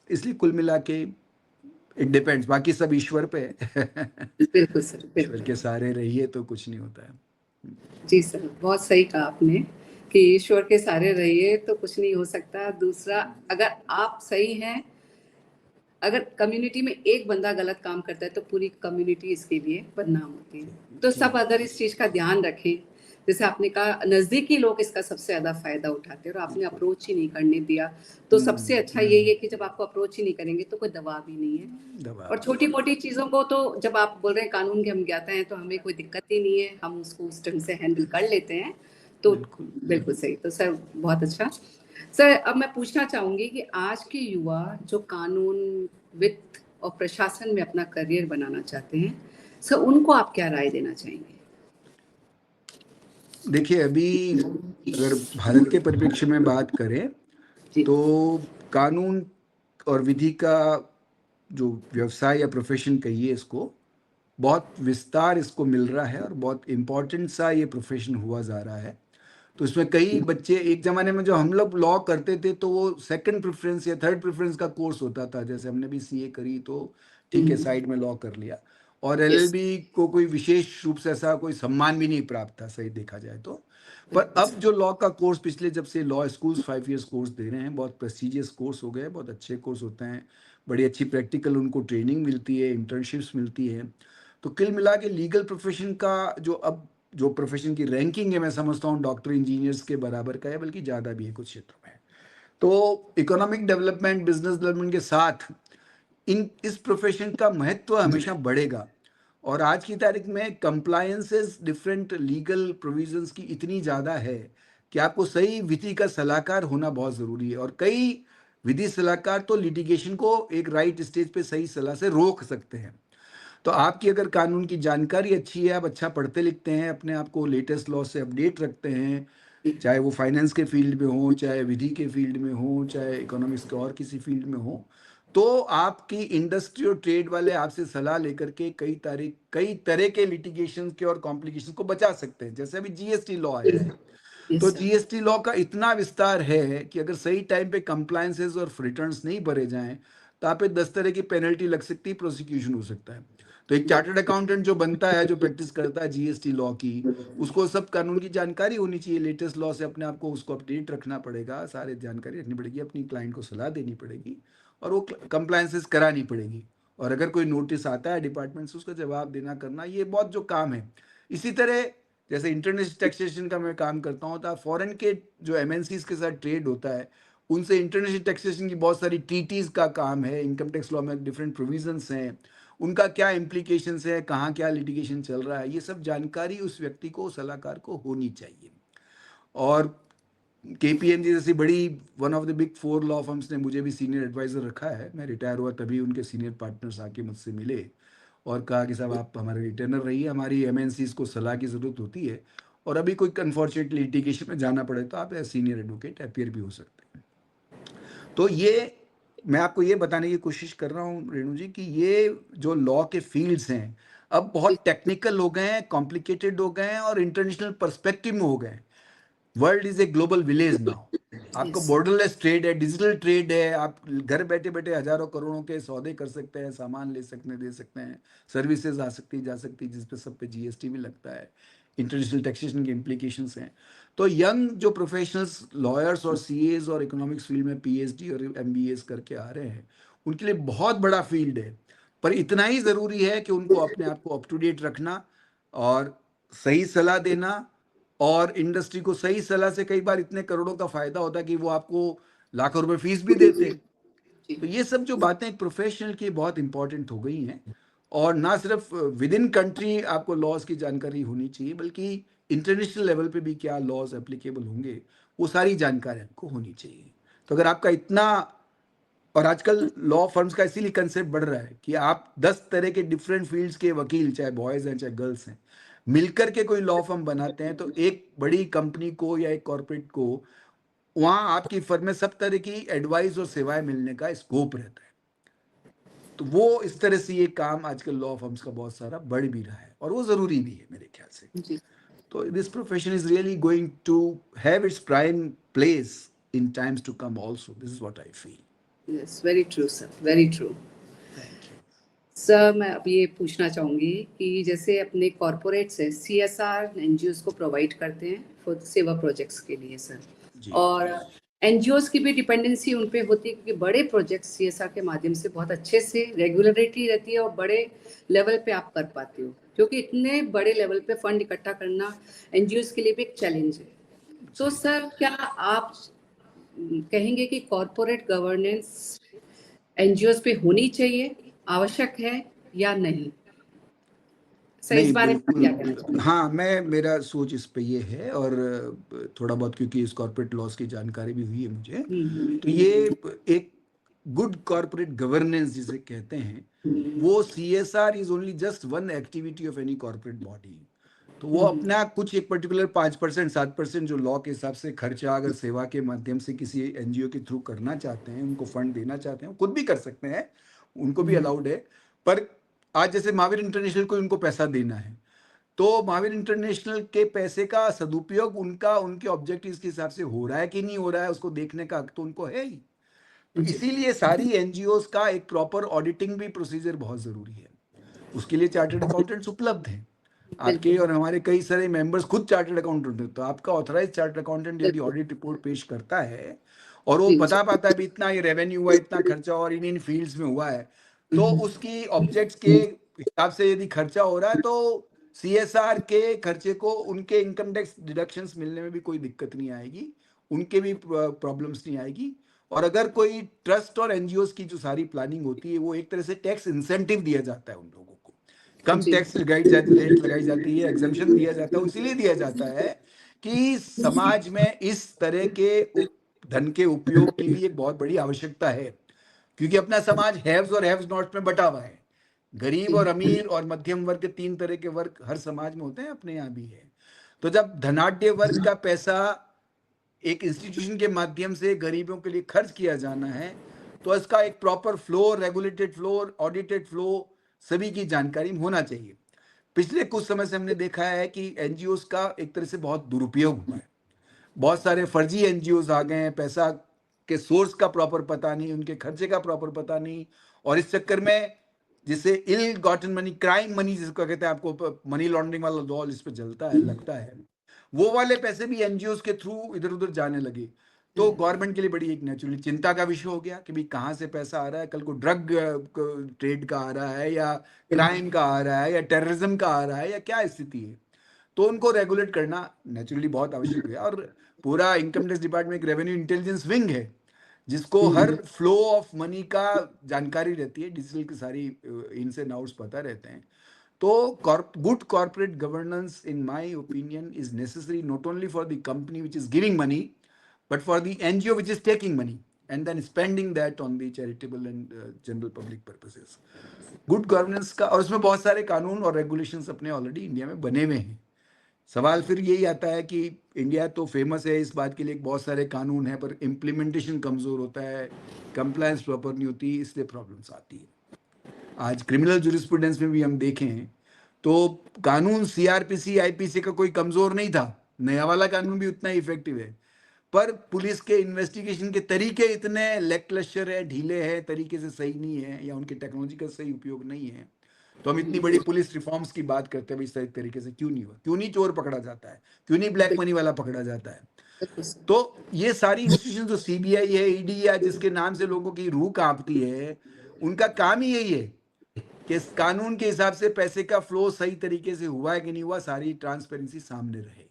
इसलिए कुल मिला के इट डिपेंड्स, बाकी सब ईश्वर पे है। बिल्कुल सर। ईश्वर के बिल्कुल। सहारे रहिए तो कुछ नहीं होता है। जी सर, बहुत सही कहा आपने कि ईश्वर के सहारे रहिए तो कुछ नहीं हो सकता। दूसरा, अगर आप सही हैं, अगर कम्युनिटी में एक बंदा गलत काम करता है तो पूरी कम्युनिटी इसके लिए बदनाम होती है। तो सब अगर इस चीज का ध्यान रखें, जैसे आपने कहा नजदीकी लोग इसका सबसे ज्यादा फायदा उठाते हैं और आपने अप्रोच ही नहीं करने दिया, तो सबसे अच्छा यही है कि जब आपको अप्रोच ही नहीं करेंगे तो कोई दबाव ही नहीं है। दबाव और छोटी मोटी चीजों को तो जब आप बोल रहे हैं कानून के हम ज्ञाता हैं तो हमें कोई दिक्कत ही नहीं है, हम उसको उस ढंग से हैंडल कर लेते हैं। तो बिल्कुल। बिल्कुल सही। तो सर बहुत अच्छा। सर अब मैं पूछना चाहूंगी कि आज के युवा जो कानून, वित्त और प्रशासन में अपना करियर बनाना चाहते हैं, सर उनको आप क्या राय देना चाहेंगे? देखिए, अभी अगर भारत के परिप्रेक्ष्य में बात करें जी। तो कानून और विधि का जो व्यवसाय या प्रोफेशन कहिए इसको, बहुत विस्तार इसको मिल रहा है और बहुत इम्पोर्टेंट सा ये प्रोफेशन हुआ जा रहा है। तो इसमें कई बच्चे, एक ज़माने में जो हम लोग लॉ करते थे तो वो सेकंड प्रेफरेंस या थर्ड प्रेफरेंस का कोर्स होता था, जैसे हमने भी सीए करी तो ठीक है साइड में लॉ कर लिया, और यस। एलएलबी को कोई विशेष रूप से ऐसा कोई सम्मान भी नहीं प्राप्त था सही देखा जाए तो। पर अब जो लॉ का कोर्स पिछले, जब से लॉ स्कूल्स 5 इयर्स कोर्स दे रहे हैं, बहुत प्रेस्टिजियस कोर्स हो गए, बहुत अच्छे कोर्स होते हैं, बड़ी अच्छी प्रैक्टिकल उनको ट्रेनिंग मिलती है, इंटर्नशिप्स मिलती है। तो कुल मिला के लीगल प्रोफेशन का जो प्रोफेशन की रैंकिंग है, मैं समझता हूँ डॉक्टर इंजीनियर्स के बराबर का है, बल्कि ज़्यादा भी है कुछ क्षेत्रों में। तो इकोनॉमिक डेवलपमेंट, बिजनेस डेवलपमेंट के साथ इस प्रोफेशन का महत्व हमेशा बढ़ेगा। और आज की तारीख में कंप्लायंसेस डिफरेंट लीगल प्रोविजंस की इतनी ज़्यादा है कि आपको सही विधि का सलाहकार होना बहुत ज़रूरी है, और कई विधि सलाहकार तो लिटिगेशन को एक राइट स्टेज पे सही सलाह से रोक सकते हैं। तो आपकी अगर कानून की जानकारी अच्छी है, आप अच्छा पढ़ते लिखते हैं, अपने आप को लेटेस्ट लॉ से अपडेट रखते हैं, चाहे वो फाइनेंस के फील्ड में हो, चाहे विधि के फील्ड में हो, चाहे इकोनॉमिक्स के और किसी फील्ड में हो, तो आपकी इंडस्ट्री और ट्रेड वाले आपसे सलाह लेकर के कई तरह के लिटिगेशन के और कॉम्प्लिकेशन को बचा सकते हैं। जैसे अभी जीएसटी लॉ आया है, Yes, तो sir. जीएसटी लॉ का इतना विस्तार है कि अगर सही टाइम पे कंप्लायंसेस और रिटर्न्स नहीं भरे जाएं तो आप पे 10 तरह की पेनल्टी लग सकती है, प्रोसिक्यूशन हो सकता है। तो एक चार्टर्ड अकाउंटेंट जो बनता है, जो प्रैक्टिस करता है जीएसटी लॉ की, उसको सब कानून की जानकारी होनी चाहिए। लेटेस्ट लॉ से अपने आप को उसको अपडेट रखना पड़ेगा, सारे जानकारी रखनी पड़ेगी, अपनी क्लाइंट को सलाह देनी पड़ेगी और वो कंप्लायंसेस करानी पड़ेगी। और अगर कोई नोटिस आता है डिपार्टमेंट से, उसका जवाब देना करना, ये बहुत जो काम है। इसी तरह जैसे इंटरनेशनल टैक्सेशन का मैं काम करता हूँ, तो फॉरेन के जो एमएनसीज के साथ ट्रेड होता है, उनसे इंटरनेशनल टैक्सेशन की बहुत सारी ट्रीटीज का काम है। इनकम टैक्स लॉ में डिफरेंट प्रोविजंस हैं, उनका क्या इम्प्लीकेशंस है, कहाँ क्या लिटिगेशन चल रहा है, ये सब जानकारी उस व्यक्ति को, सलाहकार को होनी चाहिए। और केपीएमजी जैसी बड़ी one of the big 4 law firms ने मुझे भी सीनियर एडवाइजर रखा है। मैं रिटायर हुआ तभी उनके सीनियर पार्टनर्स आके मुझसे मिले और कहा कि साहब आप हमारे रिटेनर रहिए, हमारी एमएनसीज को सलाह की ज़रूरत होती है और अभी कोई अनफॉर्चुनेट लिटिगेशन में जाना पड़े तो आप एज सीनियर एडवोकेट अपीयर भी हो सकते हैं। तो ये मैं आपको ये बताने की कोशिश कर रहा हूँ रेणु जी कि ये जो लॉ के फील्ड्स हैं अब बहुत टेक्निकल हो गए हैं, कॉम्प्लिकेटेड हो गए हैं और इंटरनेशनल पर्सपेक्टिव में हो गए हैं। World is a global village now. आपको Yes. बॉर्डरलेस ट्रेड है, डिजिटल ट्रेड है, आप घर बैठे बैठे हजारों करोड़ों के सौदे कर सकते हैं, सामान ले सकते हैं, दे सकते हैं, सर्विसेज आ सकती जा सकती, जिस पे सब पे जीएसटी भी लगता है, इंटरनेशनल टैक्सेशन के इम्प्लीकेशंस हैं। तो यंग जो प्रोफेशनल्स, लॉयर्स और सीएज और इकोनॉमिक्स फील्ड में पीएचडी और एमबीएस करके आ रहे हैं, उनके लिए बहुत बड़ा फील्ड है। पर इतना ही ज़रूरी है कि उनको अपने आप को अप टू डेट रखना और सही सलाह देना, और इंडस्ट्री को सही सलाह से कई बार इतने करोड़ों का फायदा होता है कि वो आपको लाखों रुपए फीस भी देते हैं। तो ये सब जो बातें एक प्रोफेशनल की बहुत इंपॉर्टेंट हो गई हैं। और ना सिर्फ विद इन कंट्री आपको लॉज की जानकारी होनी चाहिए, बल्कि इंटरनेशनल लेवल पे भी क्या लॉज एप्लीकेबल होंगे, वो सारी जानकारी आपको होनी चाहिए। तो अगर आपका इतना, और आजकल लॉ फर्म्स का इसीलिए कंसेप्ट बढ़ रहा है कि आप 10 तरह के डिफरेंट फील्ड्स के वकील, चाहे बॉयज हैं चाहे गर्ल्स हैं, मिलकर के कोई लॉ फर्म बनाते हैं, तो एक बड़ी कंपनी को या एक कॉर्पोरेट को वहां आपकी फर्म में सब तरह की एडवाइस और सेवाएं मिलने का स्कोप रहता है। तो वो इस तरह से ये काम आजकल लॉ फर्म्स का बहुत सारा बढ़ भी रहा है और वो जरूरी भी है मेरे ख्याल से। जी. तो this profession is really going to have its prime place in times to come also. This is what I feel. Yes, very true, sir. Very true. Sir मैं अब ये पूछना चाहूँगी कि जैसे अपने कॉरपोरेट से सीएसआर एनजीओस को प्रोवाइड करते हैं फॉर सेवा प्रोजेक्ट्स के लिए सर, और एनजीओस की भी डिपेंडेंसी उन पे होती है क्योंकि बड़े प्रोजेक्ट्स सीएसआर के माध्यम से बहुत अच्छे से रेगुलरिटी रहती है और बड़े लेवल पे आप कर पाते हो, क्योंकि इतने बड़े लेवल पे फंड इकट्ठा करना एनजीओस के लिए भी एक चैलेंज है। तो सर क्या आप कहेंगे कि कॉरपोरेट गवर्नेंस एनजीओस पे होनी चाहिए, आवश्यक है या नहीं? सर इस बारे में क्या कहना चाहिए? हाँ, मेरा सोच इस पे ये है, और थोड़ा बहुत क्योंकि इस कॉर्पोरेट लॉस की जानकारी भी हुई है मुझे, तो ये एक गुड कॉर्पोरेट गवर्नेंस जिसे कहते हैं, वो CSR is only just one activity of any corporate body. तो वो अपना कुछ एक पर्टिकुलर 5% 7% जो लॉ के हिसाब से खर्चा अगर सेवा के माध्यम से किसी एनजीओ के थ्रू करना चाहते हैं, उनको फंड देना चाहते हैं, खुद भी कर सकते हैं, उनको भी अलाउड है। पर आज जैसे महावीर इंटरनेशनल को उनको पैसा देना है, तो महावीर इंटरनेशनल के पैसे का सदुपयोग उनका उनके ऑब्जेक्टिव्स के हिसाब से हो रहा है कि नहीं हो रहा है, उसको देखने का हक तो उनको है ही। तो इसीलिए सारी एनजीओस का एक प्रॉपर ऑडिटिंग भी प्रोसीजर बहुत जरूरी है। उसके लिए चार्टर्ड अकाउंटेंट्स उपलब्ध हैं, आपके और हमारे कई सारे मेंबर्स खुद चार्टर्ड अकाउंटेंट हैं। तो आपका ऑथराइज चार्टर्ड अकाउंटेंट यदि ऑडिट रिपोर्ट पेश करता है और वो बता पाता है भी इतना ये रेवेन्यू हुआ, इतना खर्चा और इन फील्ड्स में हुआ है, तो उसकी ऑब्जेक्ट्स के हिसाब से यदि खर्चा हो रहा है तो सीएसआर के खर्चे को उनके इनकम टैक्स डिडक्शंस मिलने में भी कोई दिक्कत नहीं आएगी, उनके भी प्रॉब्लम्स नहीं आएगी। और अगर कोई ट्रस्ट और एनजीओस की जो सारी प्लानिंग होती है, वो एक तरह से टैक्स इंसेंटिव दिया जाता है उन लोगों को, कम टैक्स रेट लगाई जाती है, एग्जम्पशन दिया जाता है, इसीलिए दिया जाता है कि समाज में इस तरह के धन के उपयोग की भी एक बहुत बड़ी आवश्यकता है, क्योंकि अपना समाज हैव्स और हैव्स नॉट्स में बटा हुआ है। गरीब और अमीर और मध्यम वर्ग के 3 तरह के वर्ग हर समाज में होते हैं, अपने यहाँ भी है। तो जब धनाढ्य वर्ग का पैसा एक इंस्टीट्यूशन के माध्यम से गरीबों के लिए खर्च किया जाना है, तो इसका एक proper flow, regulated flow, audited flow, सभी की जानकारी होना चाहिए। पिछले कुछ समय से हमने देखा है कि एनजीओस का एक तरह से बहुत दुरुपयोग हुआ है। बहुत सारे फर्जी एनजीओज आ गए हैं, पैसा के सोर्स का प्रॉपर पता नहीं, उनके खर्चे का प्रॉपर पता नहीं, और इस चक्कर में जिसे इल गॉटन मनी, क्राइम मनी जिसको कहते हैं, आपको मनी लॉन्ड्रिंग वाला दौर इस पे जलता है, लगता है, वो वाले पैसे भी एनजीओज के थ्रू इधर उधर जाने लगे। तो गवर्नमेंट के लिए बड़ी एक नेचुरली चिंता का विषय हो गया कि भाई कहाँ से पैसा आ रहा है, कल को ड्रग ट्रेड का आ रहा है या क्राइम का आ रहा है या टेररिज्म का आ रहा है या क्या स्थिति है। तो उनको रेगुलेट करना नेचुरली बहुत आवश्यक है। और पूरा इनकम टैक्स डिपार्टमेंट एक रेवेन्यू इंटेलिजेंस विंग है जिसको हर फ्लो ऑफ मनी का जानकारी रहती है, डिजिटल की सारी इनसे एंड आउट्स पता रहते हैं। तो good corporate governance in my opinion is necessary not only for the company which is giving money but for the NGO which is taking money and then spending that on the charitable and general public purposes. Good governance का, और उसमें बहुत सारे कानून और regulations अपने already India में बने हुए हैं। सवाल फिर यही आता है कि इंडिया तो फेमस है इस बात के लिए, बहुत सारे कानून हैं पर इम्प्लीमेंटेशन कमज़ोर होता है, कंप्लायंस प्रॉपर नहीं होती, इसलिए प्रॉब्लम्स आती है। आज क्रिमिनल जूरिस्प्रूडेंस में भी हम देखें तो कानून सीआरपीसी आईपीसी का कोई कमज़ोर नहीं था, नया वाला कानून भी उतना ही इफेक्टिव है, पर पुलिस के इन्वेस्टिगेशन के तरीके इतने लैकलस्टर है, ढीले हैं, तरीके से सही नहीं है, या उनके टेक्नोलॉजी का सही उपयोग नहीं है। तो हम इतनी बड़ी पुलिस रिफॉर्म्स की बात करते हैं, सही तरीके से क्यों नहीं हुआ, क्यों नहीं चोर पकड़ा जाता है, क्यों नहीं ब्लैक मनी वाला पकड़ा जाता है। तो ये सारी इंस्टीट्यूशन जो सीबीआई है, ईडी है, जिसके नाम से लोगों की रूह कांपती है, उनका काम ही यही है कि इस कानून के हिसाब से पैसे का फ्लो सही तरीके से हुआ है कि नहीं हुआ, सारी ट्रांसपेरेंसी सामने रहे।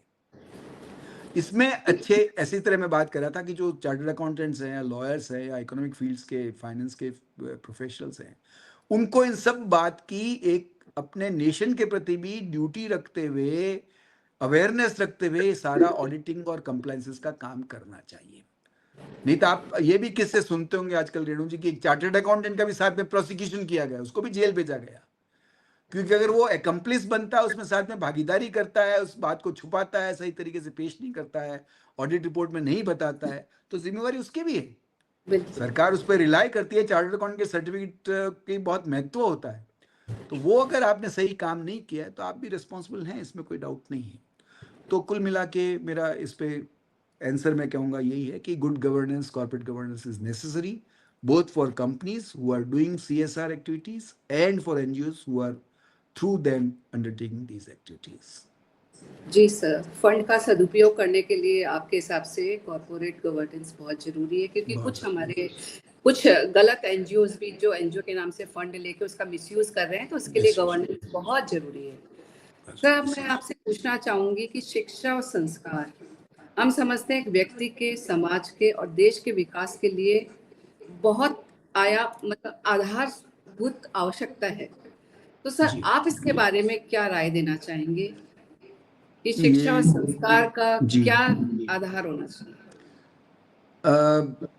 इसमें अच्छे, ऐसी तरह मैं बात कर रहा था कि जो चार्टर्ड अकाउंटेंट्स हैं या लॉयर्स हैं या इकोनॉमिक फील्ड्स के, फाइनेंस के प्रोफेशनल्स हैं, उनको इन सब बात की एक अपने नेशन के प्रति भी ड्यूटी रखते हुए, अवेयरनेस रखते हुए सारा ऑडिटिंग और कंप्लायंसेस का काम करना चाहिए। नहीं तो आप ये भी किससे सुनते होंगे आजकल रेणु जी की, एक चार्टर्ड अकाउंटेंट का भी साथ में प्रोसिक्यूशन किया गया, उसको भी जेल भेजा गया, क्योंकि अगर वो एकम्प्लिस बनता है, उसमें साथ में भागीदारी करता है, उस बात को छुपाता है, सही तरीके से पेश नहीं करता है, ऑडिट रिपोर्ट में नहीं बताता है, तो जिम्मेवारी उसकी भी है। सरकार उस पर रिलाई करती है, चार्टर्ड अकाउंटेंट के सर्टिफिकेट की बहुत महत्व होता है, तो वो अगर आपने सही काम नहीं किया है तो आप भी रिस्पॉन्सिबल हैं, इसमें कोई डाउट नहीं है। तो कुल मिला के मेरा इस पे आंसर मैं कहूँगा यही है कि good governance, corporate governance is necessary both for companies who are doing CSR activities and for NGOs who are through them undertaking these activities. जी सर, फंड का सदुपयोग करने के लिए आपके हिसाब से कॉर्पोरेट गवर्नेंस बहुत जरूरी है, क्योंकि कुछ गलत एनजीओज भी जो एनजीओ के नाम से फंड लेके उसका मिसयूज कर रहे हैं, तो उसके लिए गवर्नेंस बहुत जरूरी है। सर, मैं आपसे पूछना चाहूंगी कि शिक्षा और संस्कार, हम समझते हैं एक व्यक्ति के, समाज के और देश के विकास के लिए बहुत मतलब आधारभूत आवश्यकता है। तो सर, आप इसके बारे में क्या राय देना चाहेंगे कि शिक्षा और संस्कार का क्या आधार होना चाहिए?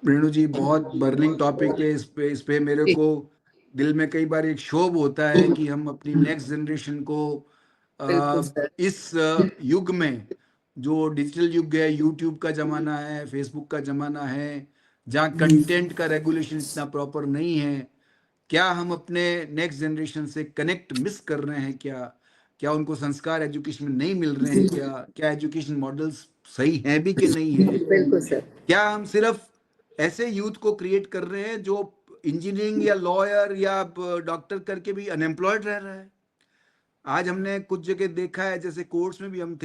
रेणु जी, बहुत बर्निंग टॉपिक है। इस पे मेरे को दिल में कई बार एक क्षोभ होता है कि हम अपनी नेक्स्ट जनरेशन को इस युग में, जो डिजिटल युग है, यूट्यूब का जमाना है, फेसबुक का जमाना है, जहाँ कंटेंट का रेगुलेशन इतना प्रॉपर नहीं है, क्या हम अपने नेक्स्ट जनरेशन से कनेक्ट मिस कर रहे हैं? क्या उनको संस्कार एजुकेशन में नहीं मिल रहे हैं? क्या एजुकेशन मॉडल्स सही हैं भी कि नहीं है? बिल्कुल सर। क्या हम सिर्फ ऐसे यूथ को क्रिएट कर रहे हैं जो इंजीनियरिंग या लॉयर या डॉक्टर करके भी अनएम्प्लॉयड रह रहा है? आज हमने कुछ जगह देखा है, जैसे कोर्ट्स में भी हम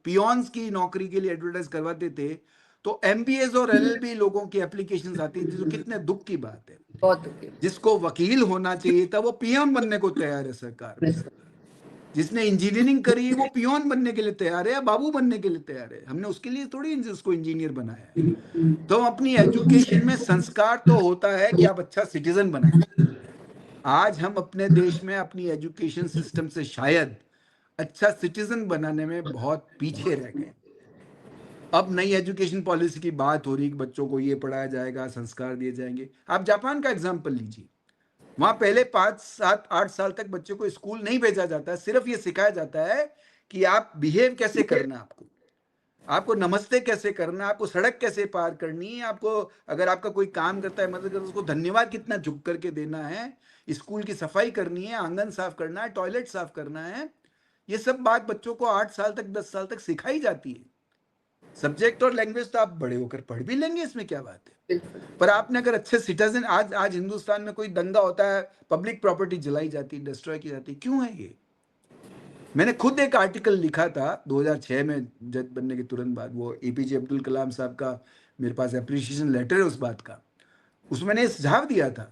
पियोन्स की नौकरी के लिए एडवर्टाइज करवाते थे, तो एमबीएस और एलएलबी लोगों की एप्लीकेशंस आती थी, जो कितने दुख की बात है। बहुत दुख है। जिसको वकील होना चाहिए था वो पियोन बनने को तैयार है सरकार। जिसने इंजीनियरिंग करी है वो पियोन बनने के लिए तैयार है या बाबू बनने के लिए तैयार है। हमने उसके लिए थोड़ी उसको इंजीनियर बनाया है। तो अपनी एजुकेशन में संस्कार तो होता है कि आप अच्छा सिटीजन बनाए। आज हम अपने देश में अपनी एजुकेशन सिस्टम से शायद अच्छा सिटीजन बनाने में बहुत पीछे रह गए। अब नई एजुकेशन पॉलिसी की बात हो रही कि बच्चों को ये पढ़ाया जाएगा, संस्कार दिए जाएंगे। आप जापान का एग्जाम्पल लीजिए, वहां पहले 5, 7, 8 साल तक बच्चों को स्कूल नहीं भेजा जाता है, सिर्फ ये सिखाया जाता है कि आप बिहेव कैसे करना, आपको नमस्ते कैसे करना, आपको सड़क कैसे पार करनी है, आपको अगर आपका कोई काम करता है, मदद करता है, उसको धन्यवाद कितना झुक करके देना है, स्कूल की सफाई करनी है, आंगन साफ करना है, टॉयलेट साफ करना है। ये सब बात बच्चों को 8 साल तक, 10 साल तक सिखाई जाती है। सब्जेक्ट और लैंग्वेज तो आप बड़े होकर पढ़ भी लेंगे, इसमें क्या बात है। बिल्कुल। पर आपने अगर अच्छे सिटीजन, आज हिंदुस्तान में कोई दंगा होता है, पब्लिक प्रॉपर्टी जलाई जाती है, डिस्ट्रॉय की जाती है, क्यों है ये? मैंने खुद एक आर्टिकल लिखा था 2006 में, जज बनने के तुरंत बाद। वो एपीजे अब्दुल कलाम साहब का मेरे पास एप्रिसिएशन लेटर है उस बात का। उसमें मैंने सुझाव दिया था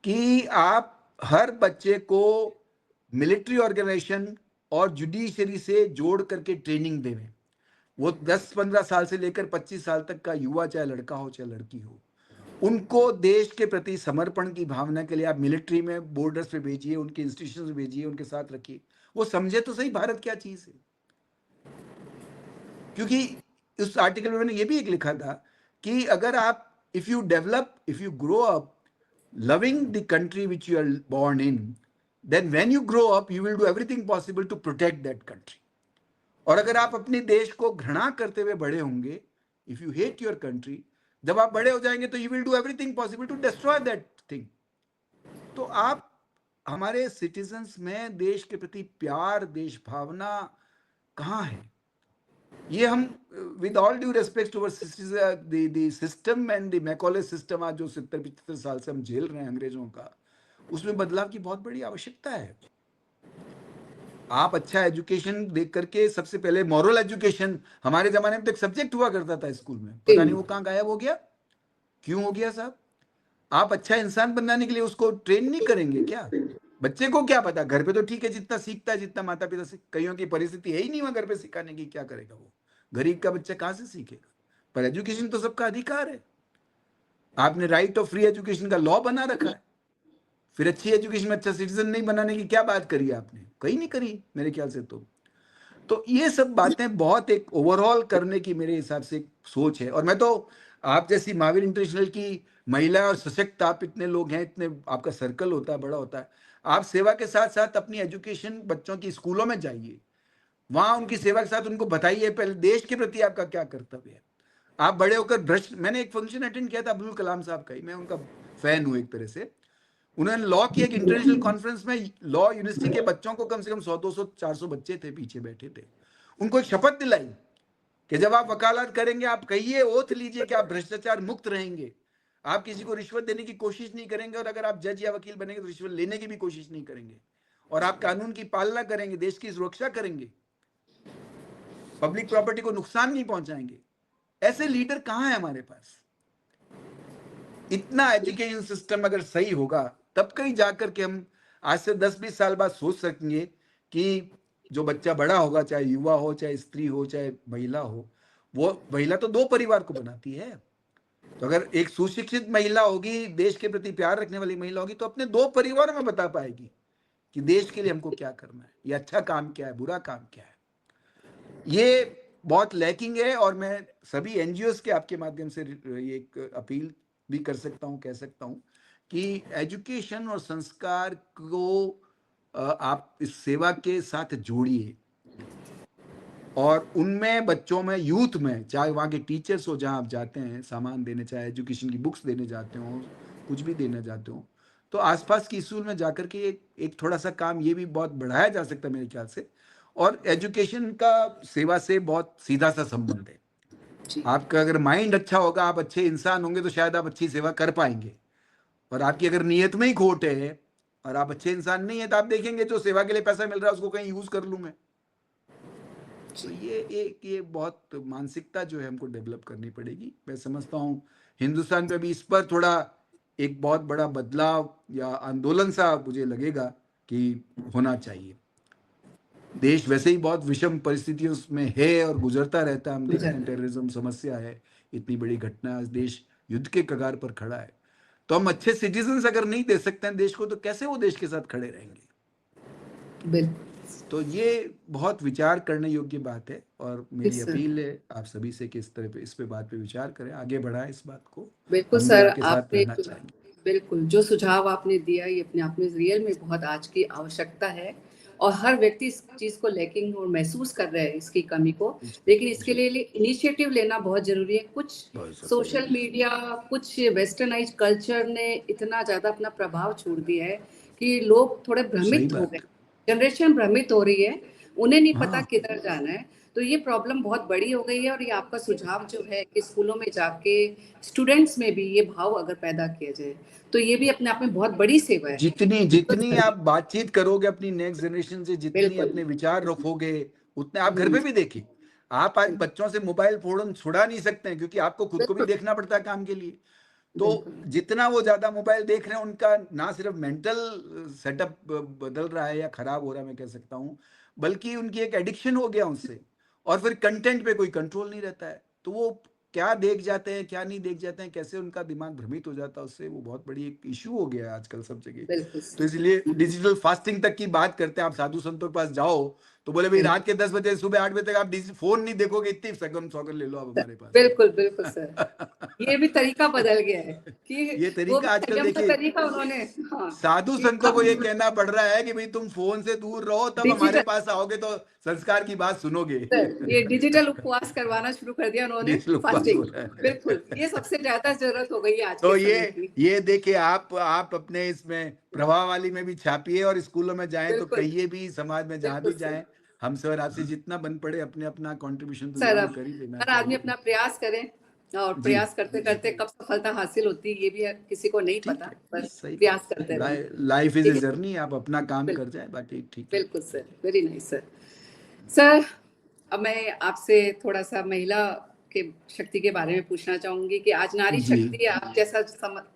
कि आप हर बच्चे को मिलिट्री ऑर्गेनाइजेशन और जुडिशरी से जोड़ करके ट्रेनिंग देवें। वो 10-15 साल से लेकर 25 साल तक का युवा, चाहे लड़का हो चाहे लड़की हो, उनको देश के प्रति समर्पण की भावना के लिए आप मिलिट्री में, बॉर्डर्स पे भेजिए, उनके इंस्टीट्यूशंस में भेजिए, उनके साथ रखिए। वो समझे तो सही भारत क्या चीज है। क्योंकि उस आर्टिकल में मैंने ये भी एक लिखा था कि अगर आप, if you grow up loving the country which you are born in, then when you grow up you will do everything possible to protect that country. और अगर आप अपने देश को घृणा करते हुए बड़े होंगे, if you hate your country, जब आप बड़े हो जाएंगे तो you will do everything possible to destroy that thing. तो आप, हमारे सिटीजन्स में देश के प्रति प्यार, देश भावना कहाँ है? ये हम, with all due respect to the system and the Macaulay system, आज जो 70-75 साल से हम झेल रहे हैं अंग्रेजों का, उसमें बदलाव की बहुत बड़ी आवश्यकता है। आप अच्छा एजुकेशन देख करके, सबसे पहले मॉरल एजुकेशन, हमारे जमाने में तो एक सब्जेक्ट हुआ करता था स्कूल में, पता नहीं वो कहाँ गायब हो गया, क्यों हो गया साहब? आप अच्छा इंसान बनाने के लिए उसको ट्रेन नहीं करेंगे क्या? बच्चे को क्या पता, घर पे तो ठीक है जितना सीखता है, जितना माता पिता से, कईयों की परिस्थिति है ही नहीं वहां घर पे सिखाने की, क्या करेगा वो? गरीब का बच्चा कहाँ से सीखेगा? पर एजुकेशन तो सबका अधिकार है। आपने राइट ऑफ फ्री एजुकेशन का लॉ बना रखा है, फिर अच्छी एजुकेशन में अच्छा सिटीजन नहीं बनाने की क्या बात करी आपने? कहीं नहीं करी मेरे ख्याल से। तो ये सब बातें बहुत एक ओवरऑल करने की मेरे हिसाब से सोच है। और मैं तो, आप जैसी महावीर इंटरनेशनल की महिला और सशक्त, आप इतने लोग हैं, इतने आपका सर्कल होता है, बड़ा होता है, आप सेवा के साथ साथ अपनी एजुकेशन बच्चों की स्कूलों में जाइए, वहां उनकी सेवा के साथ उनको बताइए पहले देश के प्रति आपका क्या कर्तव्य है। आप बड़े होकर भ्रष्ट, मैंने एक फंक्शन अटेंड किया था अब्दुल कलाम साहब का ही, मैं उनका फैन हूँ एक तरह से। उन्होंने लॉ की एक इंटरनेशनल कॉन्फ्रेंस में, लॉ यूनिवर्सिटी के बच्चों को, कम से कम 100-200-400 बच्चे थे पीछे बैठे थे, उनको एक शपथ दिलाई कि जब आप वकालत करेंगे, आप कहिए, ओथ लीजिए कि आप भ्रष्टाचार मुक्त रहेंगे, आप किसी को रिश्वत देने की कोशिश नहीं करेंगे, और अगर आप जज या वकील बनेंगे तो रिश्वत लेने की भी कोशिश नहीं करेंगे, और आप कानून की पालना करेंगे, देश की सुरक्षा करेंगे, पब्लिक प्रॉपर्टी को नुकसान नहीं पहुंचाएंगे। ऐसे लीडर कहां है हमारे पास? इतना एजुकेशन सिस्टम अगर सही होगा तब कहीं जाकर के हम आज से 10-20 साल बाद सोच सकेंगे कि जो बच्चा बड़ा होगा, चाहे युवा हो, चाहे स्त्री हो, चाहे महिला हो, वो महिला तो 2 परिवार को बनाती है। तो अगर एक सुशिक्षित महिला होगी, देश के प्रति प्यार रखने वाली महिला होगी, तो अपने 2 परिवारों में बता पाएगी कि देश के लिए हमको क्या करना है, ये अच्छा काम क्या है, बुरा काम क्या है। ये बहुत लैकिंग है। और मैं सभी एनजीओज के आपके माध्यम से ये एक अपील भी कर सकता हूँ, कह सकता हूँ कि एजुकेशन और संस्कार को आप इस सेवा के साथ जोड़िए, और उनमें, बच्चों में, यूथ में, चाहे वहाँ के टीचर्स हो, जहाँ आप जाते हैं सामान देने, चाहे एजुकेशन की बुक्स देने जाते हो, कुछ भी देने जाते हो, तो आसपास की स्कूल में जाकर के एक थोड़ा सा काम ये भी बहुत बढ़ाया जा सकता है मेरे ख्याल से। और एजुकेशन का सेवा से बहुत सीधा सा संबंध है। आपका अगर माइंड अच्छा होगा, आप अच्छे इंसान होंगे, तो शायद आप अच्छी सेवा कर पाएंगे। और आपकी अगर नीयत में ही खोट है और आप अच्छे इंसान नहीं है, तो आप देखेंगे जो सेवा के लिए पैसा मिल रहा है उसको कहीं यूज कर लूँ मैं। तो ये बहुत मानसिकता जो है हमको डेवलप करनी पड़ेगी। मैं समझता हूँ हिंदुस्तान पे भी इस पर थोड़ा एक बहुत बड़ा बदलाव या आंदोलन सा मुझे लगेगा कि होना चाहिए। देश वैसे ही बहुत विषम परिस्थितियों में है और गुजरता रहता है। हम देखते हैं टेररिज्म समस्या है, इतनी बड़ी घटना, देश युद्ध के कगार पर खड़ा है। तो हम अच्छे सिटीजन्स अगर नहीं दे सकते हैं देश को, तो कैसे वो देश के साथ खड़े रहेंगे? बिल्कुल। तो ये बहुत विचार करने योग्य बात है। और मेरी अपील है आप सभी से कि इस तरह पे, इस पे बात पे विचार करें, आगे बढ़ाएं इस बात को। बिल्कुल सर, आपने बिल्कुल जो सुझाव आपने दिया, ये अपने आप में रियल में बहुत आज की आवश्यकता है, और हर व्यक्ति इस चीज को लैकिंग और महसूस कर रहा है, इसकी कमी को। लेकिन इसके लिए इनिशिएटिव लेना बहुत जरूरी है। कुछ सोशल मीडिया, कुछ वेस्टर्नाइज कल्चर ने इतना ज्यादा अपना प्रभाव छोड़ दिया है कि लोग थोड़े भ्रमित हो गए, जनरेशन भ्रमित हो रही है, उन्हें नहीं पता किधर जाना है। तो ये प्रॉब्लम बहुत बड़ी हो गई है, और ये आपका सुझाव जो है कि स्कूलों में जाके स्टूडेंट्स में भी ये भाव अगर पैदा किया जाए तो ये भी अपने आप में बहुत बड़ी सेवा है। जितनी जितनी आप बातचीत करोगे अपनी नेक्स्ट जनरेशन से, जितनी बिल्कुल। अपने विचार रखोगे, उतने आप घर पे भी देखिए, आप आज बच्चों से मोबाइल फोन छुड़ा नहीं सकते हैं, क्योंकि आपको खुद को भी देखना पड़ता है काम के लिए। तो बिल्कुल। जितना वो ज्यादा मोबाइल देख रहे हैं, उनका ना सिर्फ मेंटल सेटअप बदल रहा है या खराब हो रहा है, मैं कह सकता हूँ, बल्कि उनकी एक एडिक्शन हो गया उनसे। और फिर कंटेंट पे कोई कंट्रोल नहीं रहता है, तो वो क्या देख जाते हैं, क्या नहीं देख जाते हैं, कैसे उनका दिमाग भ्रमित हो जाता है उससे, वो बहुत बड़ी एक इशू हो गया है आजकल सब जगह। बिल्कुल तो इसलिए डिजिटल फास्टिंग तक की बात करते हैं। आप साधु संतों के पास जाओ तो बोले भाई रात के 10 बजे सुबह 8 बजे तक आप फोन नहीं देखोगे, इतनी सगन सौगन ले लो आप हमारे पास। बिल्कुल बिल्कुल सर, ये भी तरीका बदल गया है कि ये वो तरीका आजकल संयम का देखिए, तरीका उन्होंने, हाँ, साधु कि संतों को अब ये कहना पड़ रहा है कि भाई तुम फोन से दूर रहो, तब हमारे डिजिटल, पास आओगे तो संस्कार की बात सुनोगे। ये डिजिटल उपवास करवाना शुरू कर दिया उन्होंने, डिजिटल उपवास फास्टिंग। हो रहा है। बिल्कुल, ये सबसे ज्यादा जरूरत हो गई है आज तो के समय की। ये देखिए, आप अपने इसमें प्रभाववाली में भी छापिए, और स्कूलों में जाएं तो बिल्कुल कहिए भी, समाज में जहां बिल्कुल भी सर। जाएं, हमसे और आपसे जितना बन पड़े अपने अपना कंट्रीब्यूशन तो सर, जरूर अब कर ही देना हर आदमी चाहिए। अपना प्रयास करे, और जी प्रयास करते करते कब सफलता हासिल होती है ये भी किसी को नहीं ठीक पता, है, बस सही प्रयास बात करते है। रहें। लाइफ इज ए ठीक है, जर्नी, आप अपना काम कर बिल्कुल जाए, बाकी ठीक है। बिल्कुल sir, very nice sir. Sir, अब मैं आपसे थोड़ा सा महिला के शक्ति के बारे में पूछना चाहूंगी कि आज नारी जी शक्ति, आप जैसा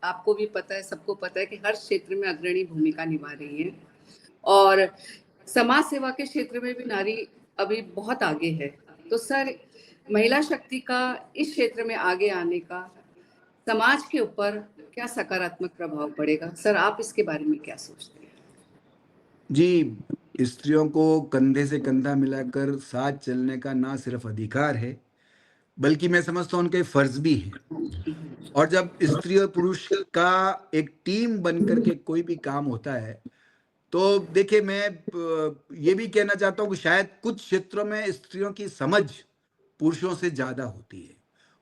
आपको भी पता है, सबको पता है कि हर क्षेत्र में अग्रणी भूमिका निभा रही है, और समाज सेवा के क्षेत्र में भी नारी अभी बहुत आगे है। तो सर, महिला शक्ति का इस क्षेत्र में आगे आने का समाज के ऊपर क्या सकारात्मक प्रभाव पड़ेगा? सर, आप इसके बारे में क्या सोचते हैं? जी, स्त्रियों को कंधे से कंधा मिलाकर साथ चलने का ना सिर्फ अधिकार है, बल्कि मैं समझता हूँ उनके फर्ज भी है। और जब स्त्री और पुरुष का एक टीम बनकर के कोई भी काम होता है, तो देखिए, मैं ये भी कहना चाहता हूँ कि शायद कुछ क्षेत्रों में स्त्रियों की समझ पुरुषों से ज्यादा होती है।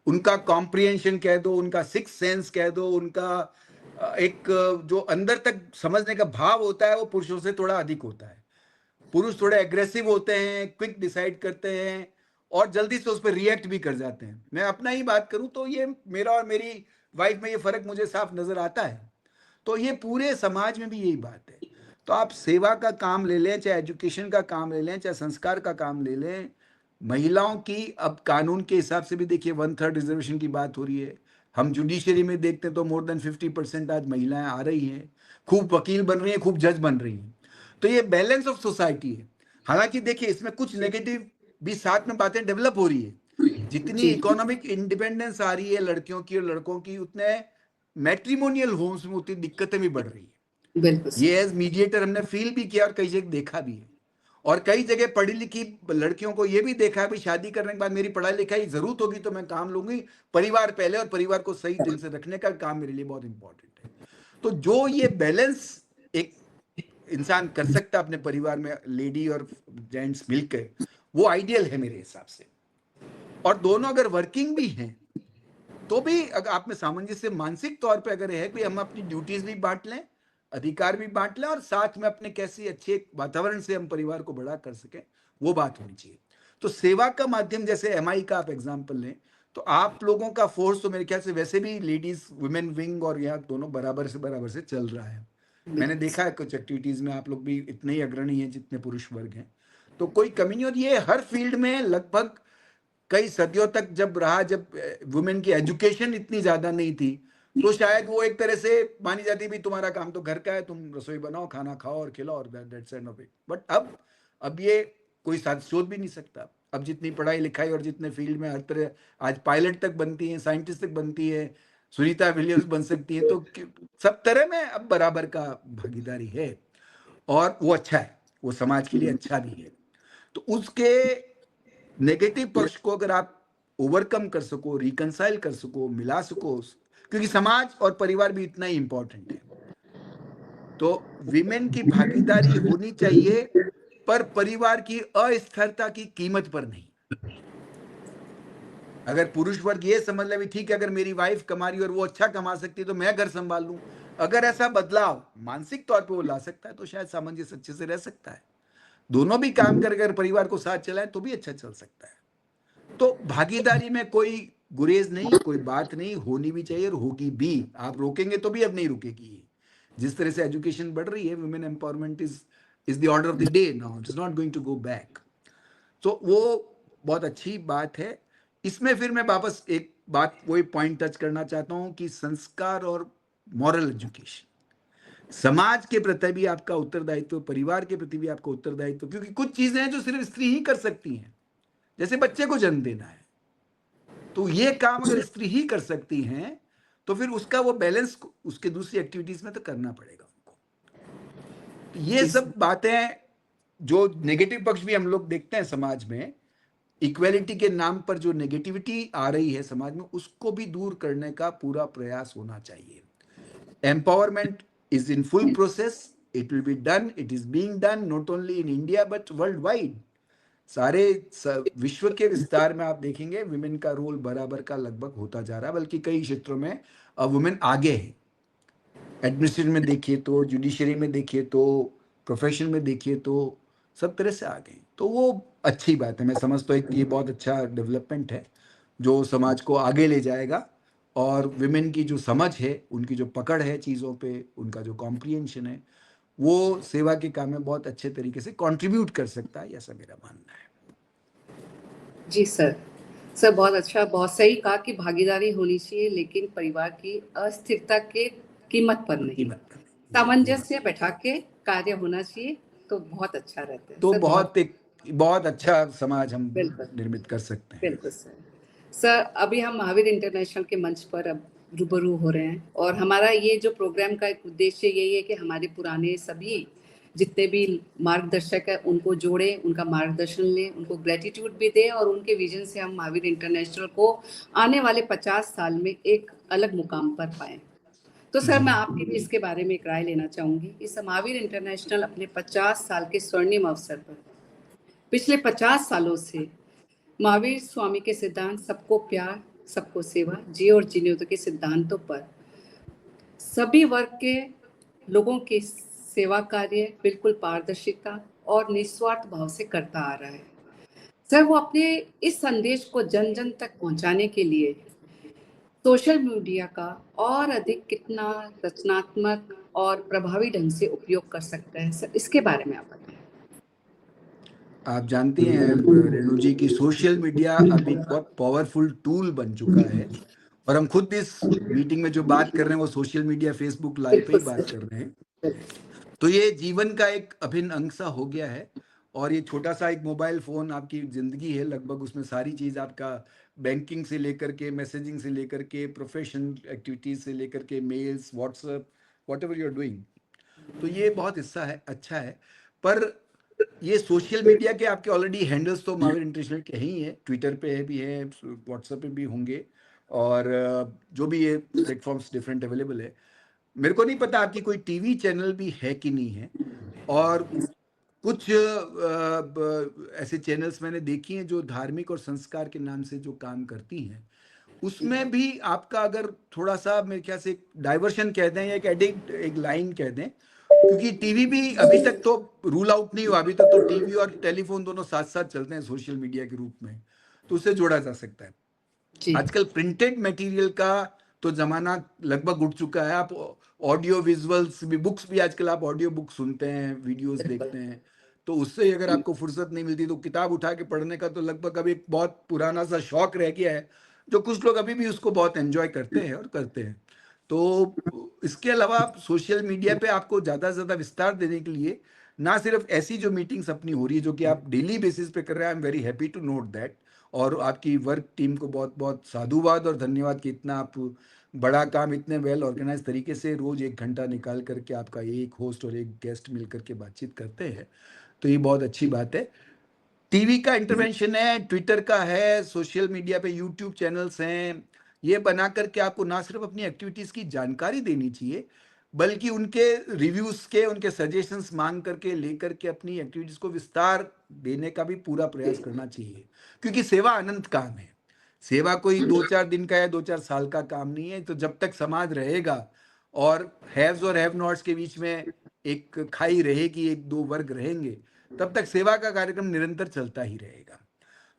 उनका कॉम्प्रिहेंशन कह दो, उनका सिक्स सेंस कह दो, उनका एक जो अंदर तक समझने का भाव होता है, वो पुरुषों से थोड़ा अधिक होता है। पुरुष थोड़े एग्रेसिव होते हैं, क्विक डिसाइड करते हैं, और जल्दी से उस पर रिएक्ट भी कर जाते हैं। मैं अपना ही बात करूं तो ये मेरा और मेरी वाइफ में ये फर्क मुझे साफ नजर आता है। तो ये पूरे समाज में भी यही बात है। तो आप सेवा का काम ले लें, चाहे एजुकेशन का काम ले लें, चाहे संस्कार का काम ले लें, महिलाओं की अब कानून के हिसाब से भी देखिए 1/3 रिजर्वेशन की बात हो रही है। हम जुडिशरी में देखते हैं तो मोर देन 50% आज महिलाएं आ रही हैं, खूब वकील बन रही हैं, खूब जज बन रही हैं। तो ये बैलेंस ऑफ सोसाइटी है। हालांकि देखिए, इसमें कुछ नेगेटिव भी साथ में बातें डेवलप हो रही है। जितनी जी इकोनॉमिक इंडिपेंडेंस आ रही है लड़कियों की और लड़कों की, उतने मैट्रिमोनियल होम्स में उतनी दिक्कतें भी बढ़ रही है। बिल्कुल सर। ये एज मीडिएटर हमने फील भी किया और कई जगह देखा भी है। और कई जगह पढ़ी लिखी लड़कियों को ये भी देखा है, भाई शादी करने के बाद मेरी पढ़ाई लिखाई जरूरत होगी तो मैं काम लूंगी, परिवार पहले, और परिवार को सही ढंग से रखने का काम मेरे लिए बहुत इंपॉर्टेंट है। तो जो ये बैलेंस एक इंसान कर सकता है अपने परिवार में, लेडी और जेंट्स मिलकर, वो आइडियल है मेरे हिसाब से। और दोनों अगर वर्किंग भी हैं तो भी अगर आप में सामंजस्य मानसिक तौर पे अगर है कि हम अपनी ड्यूटीज भी बांट लें, अधिकार भी बांट लें, और साथ में अपने कैसे अच्छे वातावरण से हम परिवार को बड़ा कर सकें, वो बात होनी चाहिए। तो सेवा का माध्यम, जैसे एमआई का आप एग्जांपल लें, तो आप लोगों का फोर्स तो मेरे ख्याल से वैसे भी लेडीज वुमेन विंग और यहाँ दोनों बराबर से चल रहा है। मैंने देखा है कुछ एक्टिविटीज में आप लोग भी इतने ही अग्रणी हैं जितने पुरुष वर्ग हैं, तो कोई कमी नहीं। और ये हर फील्ड में लगभग कई सदियों तक जब रहा, जब वुमेन की एजुकेशन इतनी ज्यादा नहीं थी, तो शायद वो एक तरह से मानी जाती भी, तुम्हारा काम तो घर का है, तुम रसोई बनाओ, खाना खाओ और खिलाओ, और that's end of it. But अब ये कोई सोच भी नहीं सकता। अब जितनी पढ़ाई लिखाई और जितने फील्ड में हर तरह, आज पायलट तक बनती है, साइंटिस्ट तक बनती है, सुनीता विलियम्स बन सकती है, तो सब तरह में अब बराबर का भागीदारी है, और वो अच्छा है, वो समाज के लिए अच्छा भी है। तो उसके नेगेटिव पक्ष को अगर आप ओवरकम कर सको, रिकंसाइल कर सको, मिला सको, क्योंकि समाज और परिवार भी इतना ही इंपॉर्टेंट है, तो विमेन की भागीदारी होनी चाहिए, पर परिवार की अस्थिरता की कीमत पर नहीं। अगर पुरुष वर्ग ये समझ ले भी ठीक है, अगर मेरी वाइफ कमा रही और वो अच्छा कमा सकती है तो मैं घर संभाल लूं, अगर ऐसा बदलाव मानसिक तौर पे वो ला सकता है, तो शायद सामंजस्य अच्छे से रह सकता है। दोनों भी काम कर अगर परिवार को साथ चलाए तो भी अच्छा चल सकता है। तो भागीदारी में कोई गुरेज नहीं, कोई बात नहीं, होनी भी चाहिए और होगी भी। आप रोकेंगे तो भी अब नहीं रुकेगी। जिस तरह से एजुकेशन बढ़ रही है, women empowerment is the order of the day now, it is not going to go back. तो वो बहुत अच्छी बात है। इसमें फिर मैं वापस एक बात, वही पॉइंट टच करना चाहता हूं कि संस्कार और मॉरल एजुकेशन, समाज के प्रति भी आपका उत्तरदायित्व, परिवार के प्रति भी आपका उत्तरदायित्व, क्योंकि कुछ चीजें हैं जो सिर्फ स्त्री ही कर सकती हैं, जैसे बच्चे को जन्म देना है। तो ये काम अगर स्त्री ही कर सकती हैं तो फिर उसका वो बैलेंस उसके दूसरी एक्टिविटीज में तो करना पड़ेगा उनको। तो ये सब बातें जो नेगेटिव पक्ष भी हम लोग देखते हैं समाज में, इक्वेलिटी के नाम पर जो नेगेटिविटी आ रही है समाज में, उसको भी दूर करने का पूरा प्रयास होना चाहिए। Empowerment is in full process, it will be done, it is being done not only in India but worldwide। सारे विश्व के विस्तार में आप देखेंगे वुमेन का रोल बराबर का लगभग होता जा रहा है, बल्कि कई क्षेत्रों में अब वुमेन आगे है। एडमिनिस्ट्रेशन में देखिए तो, जुडिशरी में देखिए तो, प्रोफेशन में देखिए तो, सब तरह से आगे हैं। तो वो अच्छी बात है, मैं समझता हूँ ये बहुत अच्छा डेवलपमेंट है जो समाज को आगे ले जाएगा। और विमेन की जो समझ है, उनकी जो पकड़ है चीज़ों पे, उनका जो कॉम्प्रिहेंशन है, वो सेवा के काम में बहुत अच्छे तरीके से कंट्रीब्यूट कर सकता है, ऐसा मेरा मानना है। जी सर, सर बहुत अच्छा, बहुत सही कहा कि भागीदारी होनी चाहिए, लेकिन परिवार की अस्थिरता के कीमत पर नहीं, सामंजस्य बैठा के कार्य होना चाहिए, तो बहुत अच्छा रहता है। तो सर, बहुत अच्छा समाज हम बिल्कुल निर्मित कर सकते हैं। बिल्कुल सर। सर, अभी हम महावीर इंटरनेशनल के मंच पर अब रूबरू हो रहे हैं, और हमारा ये जो प्रोग्राम का एक उद्देश्य यही है कि हमारे पुराने सभी जितने भी मार्गदर्शक है उनको जोड़ें, उनका मार्गदर्शन लें, उनको ग्रेटिट्यूड भी दें, और उनके विजन से हम महावीर इंटरनेशनल को आने वाले 50 साल में एक अलग मुकाम पर पाएं। तो सर, मैं आपकी भी इसके बारे में एक राय लेना चाहूंगी। इस महावीर इंटरनेशनल अपने 50 साल के स्वर्णिम अवसर पर पिछले 50 सालों से महावीर स्वामी के सिद्धांत सबको प्यार, सबको सेवा, जियो और जीने दो के सिद्धांतों पर सभी वर्ग के लोगों के सेवा कार्य बिल्कुल पारदर्शिता और निस्वार्थ भाव से करता आ रहा है। सर, वो अपने इस संदेश को जन जन तक पहुंचाने के लिए सोशल मीडिया का और अधिक कितना रचनात्मक और प्रभावी ढंग से उपयोग कर सकता है, सर इसके बारे में आप बताएं। आप जानती हैं रेणु जी की सोशल मीडिया अभी बहुत पावरफुल टूल बन चुका है, और हम खुद इस मीटिंग में जो बात कर रहे हैं वो सोशल मीडिया, फेसबुक लाइव पे ही बात कर रहे हैं। तो ये जीवन का एक अभिन्न अंग सा हो गया है, और ये छोटा सा एक मोबाइल फोन आपकी जिंदगी है लगभग, उसमें सारी चीज आपका बैंकिंग से लेकर के, मैसेजिंग से लेकर के, प्रोफेशनल एक्टिविटीज से लेकर के, mails, WhatsApp, whatever you are doing, तो ये बहुत हिस्सा है, अच्छा है। पर ये सोशल मीडिया के आपके ऑलरेडी हैंडल्स तो महावीर इंटरनेशनल के ही हैं, ट्विटर पे है भी है, व्हाट्सएप पे भी होंगे, और जो भी ये प्लेटफॉर्म्स डिफरेंट अवेलेबल है। मेरे को नहीं पता आपकी कोई टीवी चैनल भी है कि नहीं है, और कुछ ऐसे चैनल्स मैंने देखी हैं जो धार्मिक और संस्कार के नाम से जो काम करती हैं, उसमें भी आपका अगर थोड़ा सा मेरे ख्याल से डाइवर्शन कह दें या एक एडिक्ट, एक लाइन कह दें, क्योंकि टीवी भी अभी तक तो रूल आउट नहीं हुआ, अभी तक तो टीवी और टेलीफोन दोनों साथ साथ चलते हैं सोशल मीडिया के रूप में, तो उससे जोड़ा जा सकता है। आजकल प्रिंटेड मटेरियल का तो जमाना लगभग उठ चुका है। आप ऑडियो विजुअल्स भी, बुक्स भी आजकल आप ऑडियो बुक सुनते हैं, वीडियोस देखते हैं, तो उससे अगर आपको फुर्सत नहीं मिलती तो किताब उठा के पढ़ने का तो लगभग अभी एक बहुत पुराना सा शौक रह गया है, जो कुछ लोग अभी भी उसको बहुत एंजॉय करते हैं और करते हैं। तो इसके अलावा सोशल मीडिया पे आपको ज़्यादा से ज़्यादा विस्तार देने के लिए ना सिर्फ ऐसी जो मीटिंग्स अपनी हो रही है जो कि आप डेली बेसिस पे कर रहे हैं, I am very happy to note that, और आपकी वर्क टीम को बहुत बहुत साधुवाद और धन्यवाद कि इतना आप बड़ा काम इतने वेल ऑर्गेनाइज तरीके से रोज 1 घंटा निकाल करके आपका एक होस्ट और एक गेस्ट मिल करके बातचीत करते हैं, तो ये बहुत अच्छी बात है। टीवी का इंटरवेंशन है, ट्विटर का है, सोशल मीडिया पे यूट्यूब चैनल्स हैं, ये बना करके आपको ना सिर्फ अपनी एक्टिविटीज़ की जानकारी देनी चाहिए, बल्कि उनके रिव्यूज़ के, उनके सजेशंस मांग करके लेकर के अपनी एक्टिविटीज़ को विस्तार देने का भी पूरा प्रयास करना चाहिए, क्योंकि सेवा अनंत काम है। सेवा कोई 2-4 दिन का या 2-4 साल का काम नहीं है। तो जब तक समाज रहेगा और हैव्स और हैव नॉट्स के बीच में एक खाई रहेगी, 1-2 वर्ग रहेंगे, तब तक सेवा का कार्यक्रम निरंतर चलता ही रहेगा।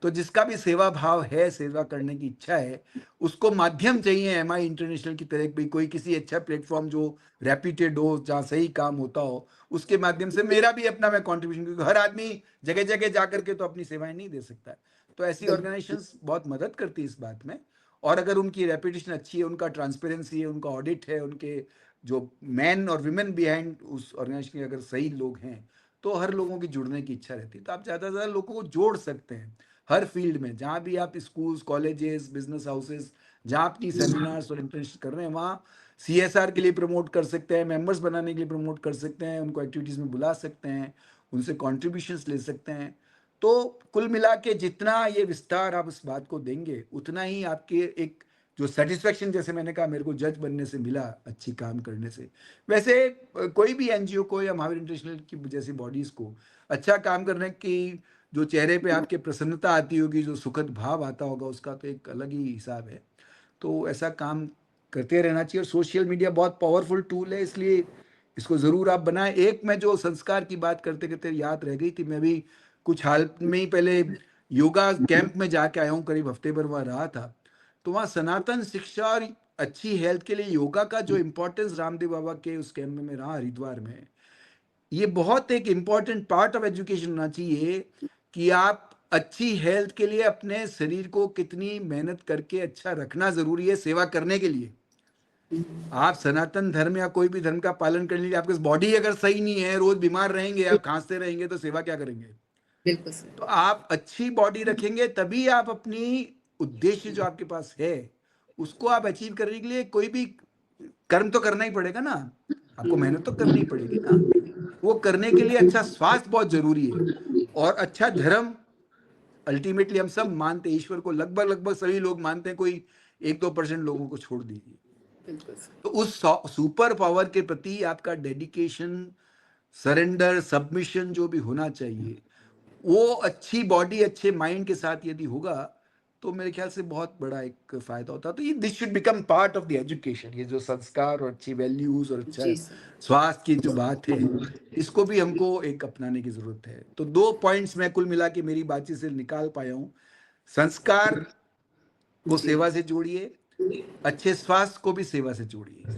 तो जिसका भी सेवा भाव है, सेवा करने की इच्छा है, उसको माध्यम चाहिए एमआई इंटरनेशनल की तरह, भी कोई किसी अच्छा प्लेटफॉर्म जो रेप्यूटेड हो, जहाँ सही काम होता हो, उसके माध्यम से मेरा भी अपना मैं कंट्रीब्यूशन, क्योंकि हर आदमी जगह जगह जा करके तो अपनी सेवाएं नहीं दे सकता है। तो ऐसी ऑर्गेनाइजेशंस बहुत मदद करती है इस बात में। और अगर उनकी रेपुटेशन अच्छी है, उनका ट्रांसपेरेंसी है, उनका ऑडिट है, उनके जो मैन और विमेन बिहाइंड उस ऑर्गेनाइजेशन के अगर सही लोग हैं, तो हर लोगों की जुड़ने की इच्छा रहती है। तो आप ज़्यादा से ज़्यादा लोगों को जोड़ सकते हैं हर फील्ड में, जहाँ भी आप स्कूल्स, कॉलेजेस, बिजनेस हाउसेस, जहाँ अपनी सेमिनार्स और इंटर्नशिप कर रहे हैं, वहाँ सीएसआर के लिए प्रमोट कर सकते हैं, मेंबर्स बनाने के लिए प्रमोट कर सकते हैं, उनको एक्टिविटीज़ में बुला सकते हैं, उनसे कॉन्ट्रीब्यूशंस ले सकते हैं। तो कुल मिला के जितना ये विस्तार आप इस बात को देंगे, उतना ही आपके एक जो सेटिस्फेक्शन, जैसे मैंने कहा मेरे को जज बनने से मिला अच्छी काम करने से, वैसे कोई भी एनजीओ को या महावीर इंटरनेशनल की जैसी बॉडीज़ को अच्छा काम करने की जो चेहरे पे आपके प्रसन्नता आती होगी, जो सुखद भाव आता होगा, उसका तो एक अलग ही हिसाब है। तो ऐसा काम करते रहना चाहिए। और सोशल मीडिया बहुत पावरफुल टूल है, इसलिए इसको ज़रूर आप बनाएं। एक मैं जो संस्कार की बात करते करते याद रह गई थी, मैं भी कुछ हाल में ही पहले योगा कैंप में जाके आया हूँ, करीब हफ्ते भर वहाँ रहा था। तो वहाँ सनातन शिक्षा और अच्छी हेल्थ के लिए योगा का जो इम्पोर्टेंस रामदेव बाबा के उस कैंप में मैं रहा हरिद्वार में, ये बहुत एक इम्पॉर्टेंट पार्ट ऑफ एजुकेशन होना चाहिए कि आप अच्छी हेल्थ के लिए अपने शरीर को कितनी मेहनत करके अच्छा रखना जरूरी है सेवा करने के लिए। आप सनातन धर्म या कोई भी धर्म का पालन करने के लिए आपकी बॉडी अगर सही नहीं है, रोज बीमार रहेंगे, आप खांसते रहेंगे, तो सेवा क्या करेंगे? बिल्कुल सर। तो आप अच्छी बॉडी रखेंगे तभी आप अपनी उद्देश्य जो आपके पास है उसको आप अचीव करने के लिए कोई भी कर्म तो करना ही पड़ेगा ना, आपको मेहनत तो करनी पड़ेगी ना। वो करने के लिए अच्छा स्वास्थ्य बहुत जरूरी है, और अच्छा धर्म अल्टीमेटली हम सब मानते हैं, ईश्वर को लगभग लगभग सभी लोग मानते हैं, कोई 1-2% लोगों को छोड़ दीजिए। बिल्कुल सर। तो उस सुपर पावर के प्रति आपका डेडिकेशन, सरेंडर, सबमिशन जो भी होना चाहिए, वो अच्छी बॉडी अच्छे माइंड के साथ यदि होगा तो मेरे ख्याल से बहुत बड़ा एक फायदा होता है। तो ये this should become part of the education. ये जो संस्कार और अच्छी वैल्यूज और अच्छा जी सर। स्वास्थ्य की जो बात है, इसको भी हमको एक अपनाने की जरूरत है। तो 2 पॉइंट्स मैं कुल मिला के मेरी बातचीत से निकाल पाया हूँ। संस्कार को सेवा से जोड़िए, अच्छे स्वास्थ्य को भी सेवा से जोड़िए।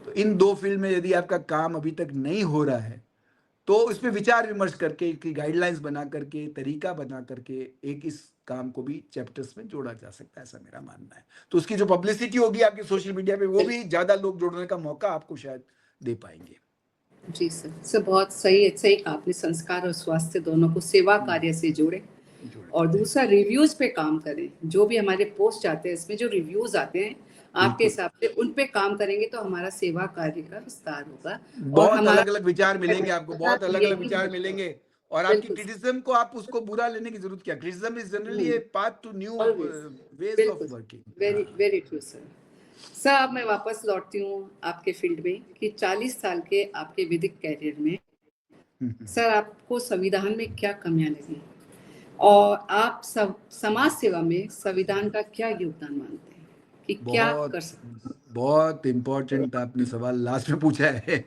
तो इन 2 फील्ड में यदि आपका काम अभी तक नहीं हो रहा है, तो इस पे विचार विमर्श करके, गाइडलाइंस बना करके, तरीका बना करके एक इस काम को भी चैप्टर्स में जोड़ा जा सकता है, ऐसा मेरा मानना है। तो उसकी जो पब्लिसिटी होगी आपकी सोशल मीडिया पे, वो भी ज्यादा लोग जोड़ने का मौका आपको शायद दे पाएंगे। जी सर। सर बहुत सही कहा आपने, संस्कार और स्वास्थ्य दोनों को सेवा कार्य से जोड़े। और दूसरा, रिव्यूज पे काम करें। जो भी हमारे पोस्ट आते हैं, इसमें जो रिव्यूज आते हैं, आपके हिसाब से उन पे काम करेंगे तो हमारा सेवा कार्य का विस्तार होगा। बहुत अलग अलग विचार मिलेंगे आपको, बहुत अलग अलग विचार मिलेंगे। और आपकी क्रिटिसिज्म को आप उसको बुरा लेने की जरूरत क्या? Criticism is generally a path to new ways of working. Very very true sir. Sir अब मैं वापस लौटती हूँ आपके फील्ड में कि 40 साल के आपके वैदिक कैरियर में सर आपको संविधान में क्या कमियां लगी, और आप सब समाज सेवा में संविधान का क्या योगदान मानते हैं कि क्या कर सकते हैं? बहुत इम्पोर्टेंट आपने सवाल लास्ट में पूछा है।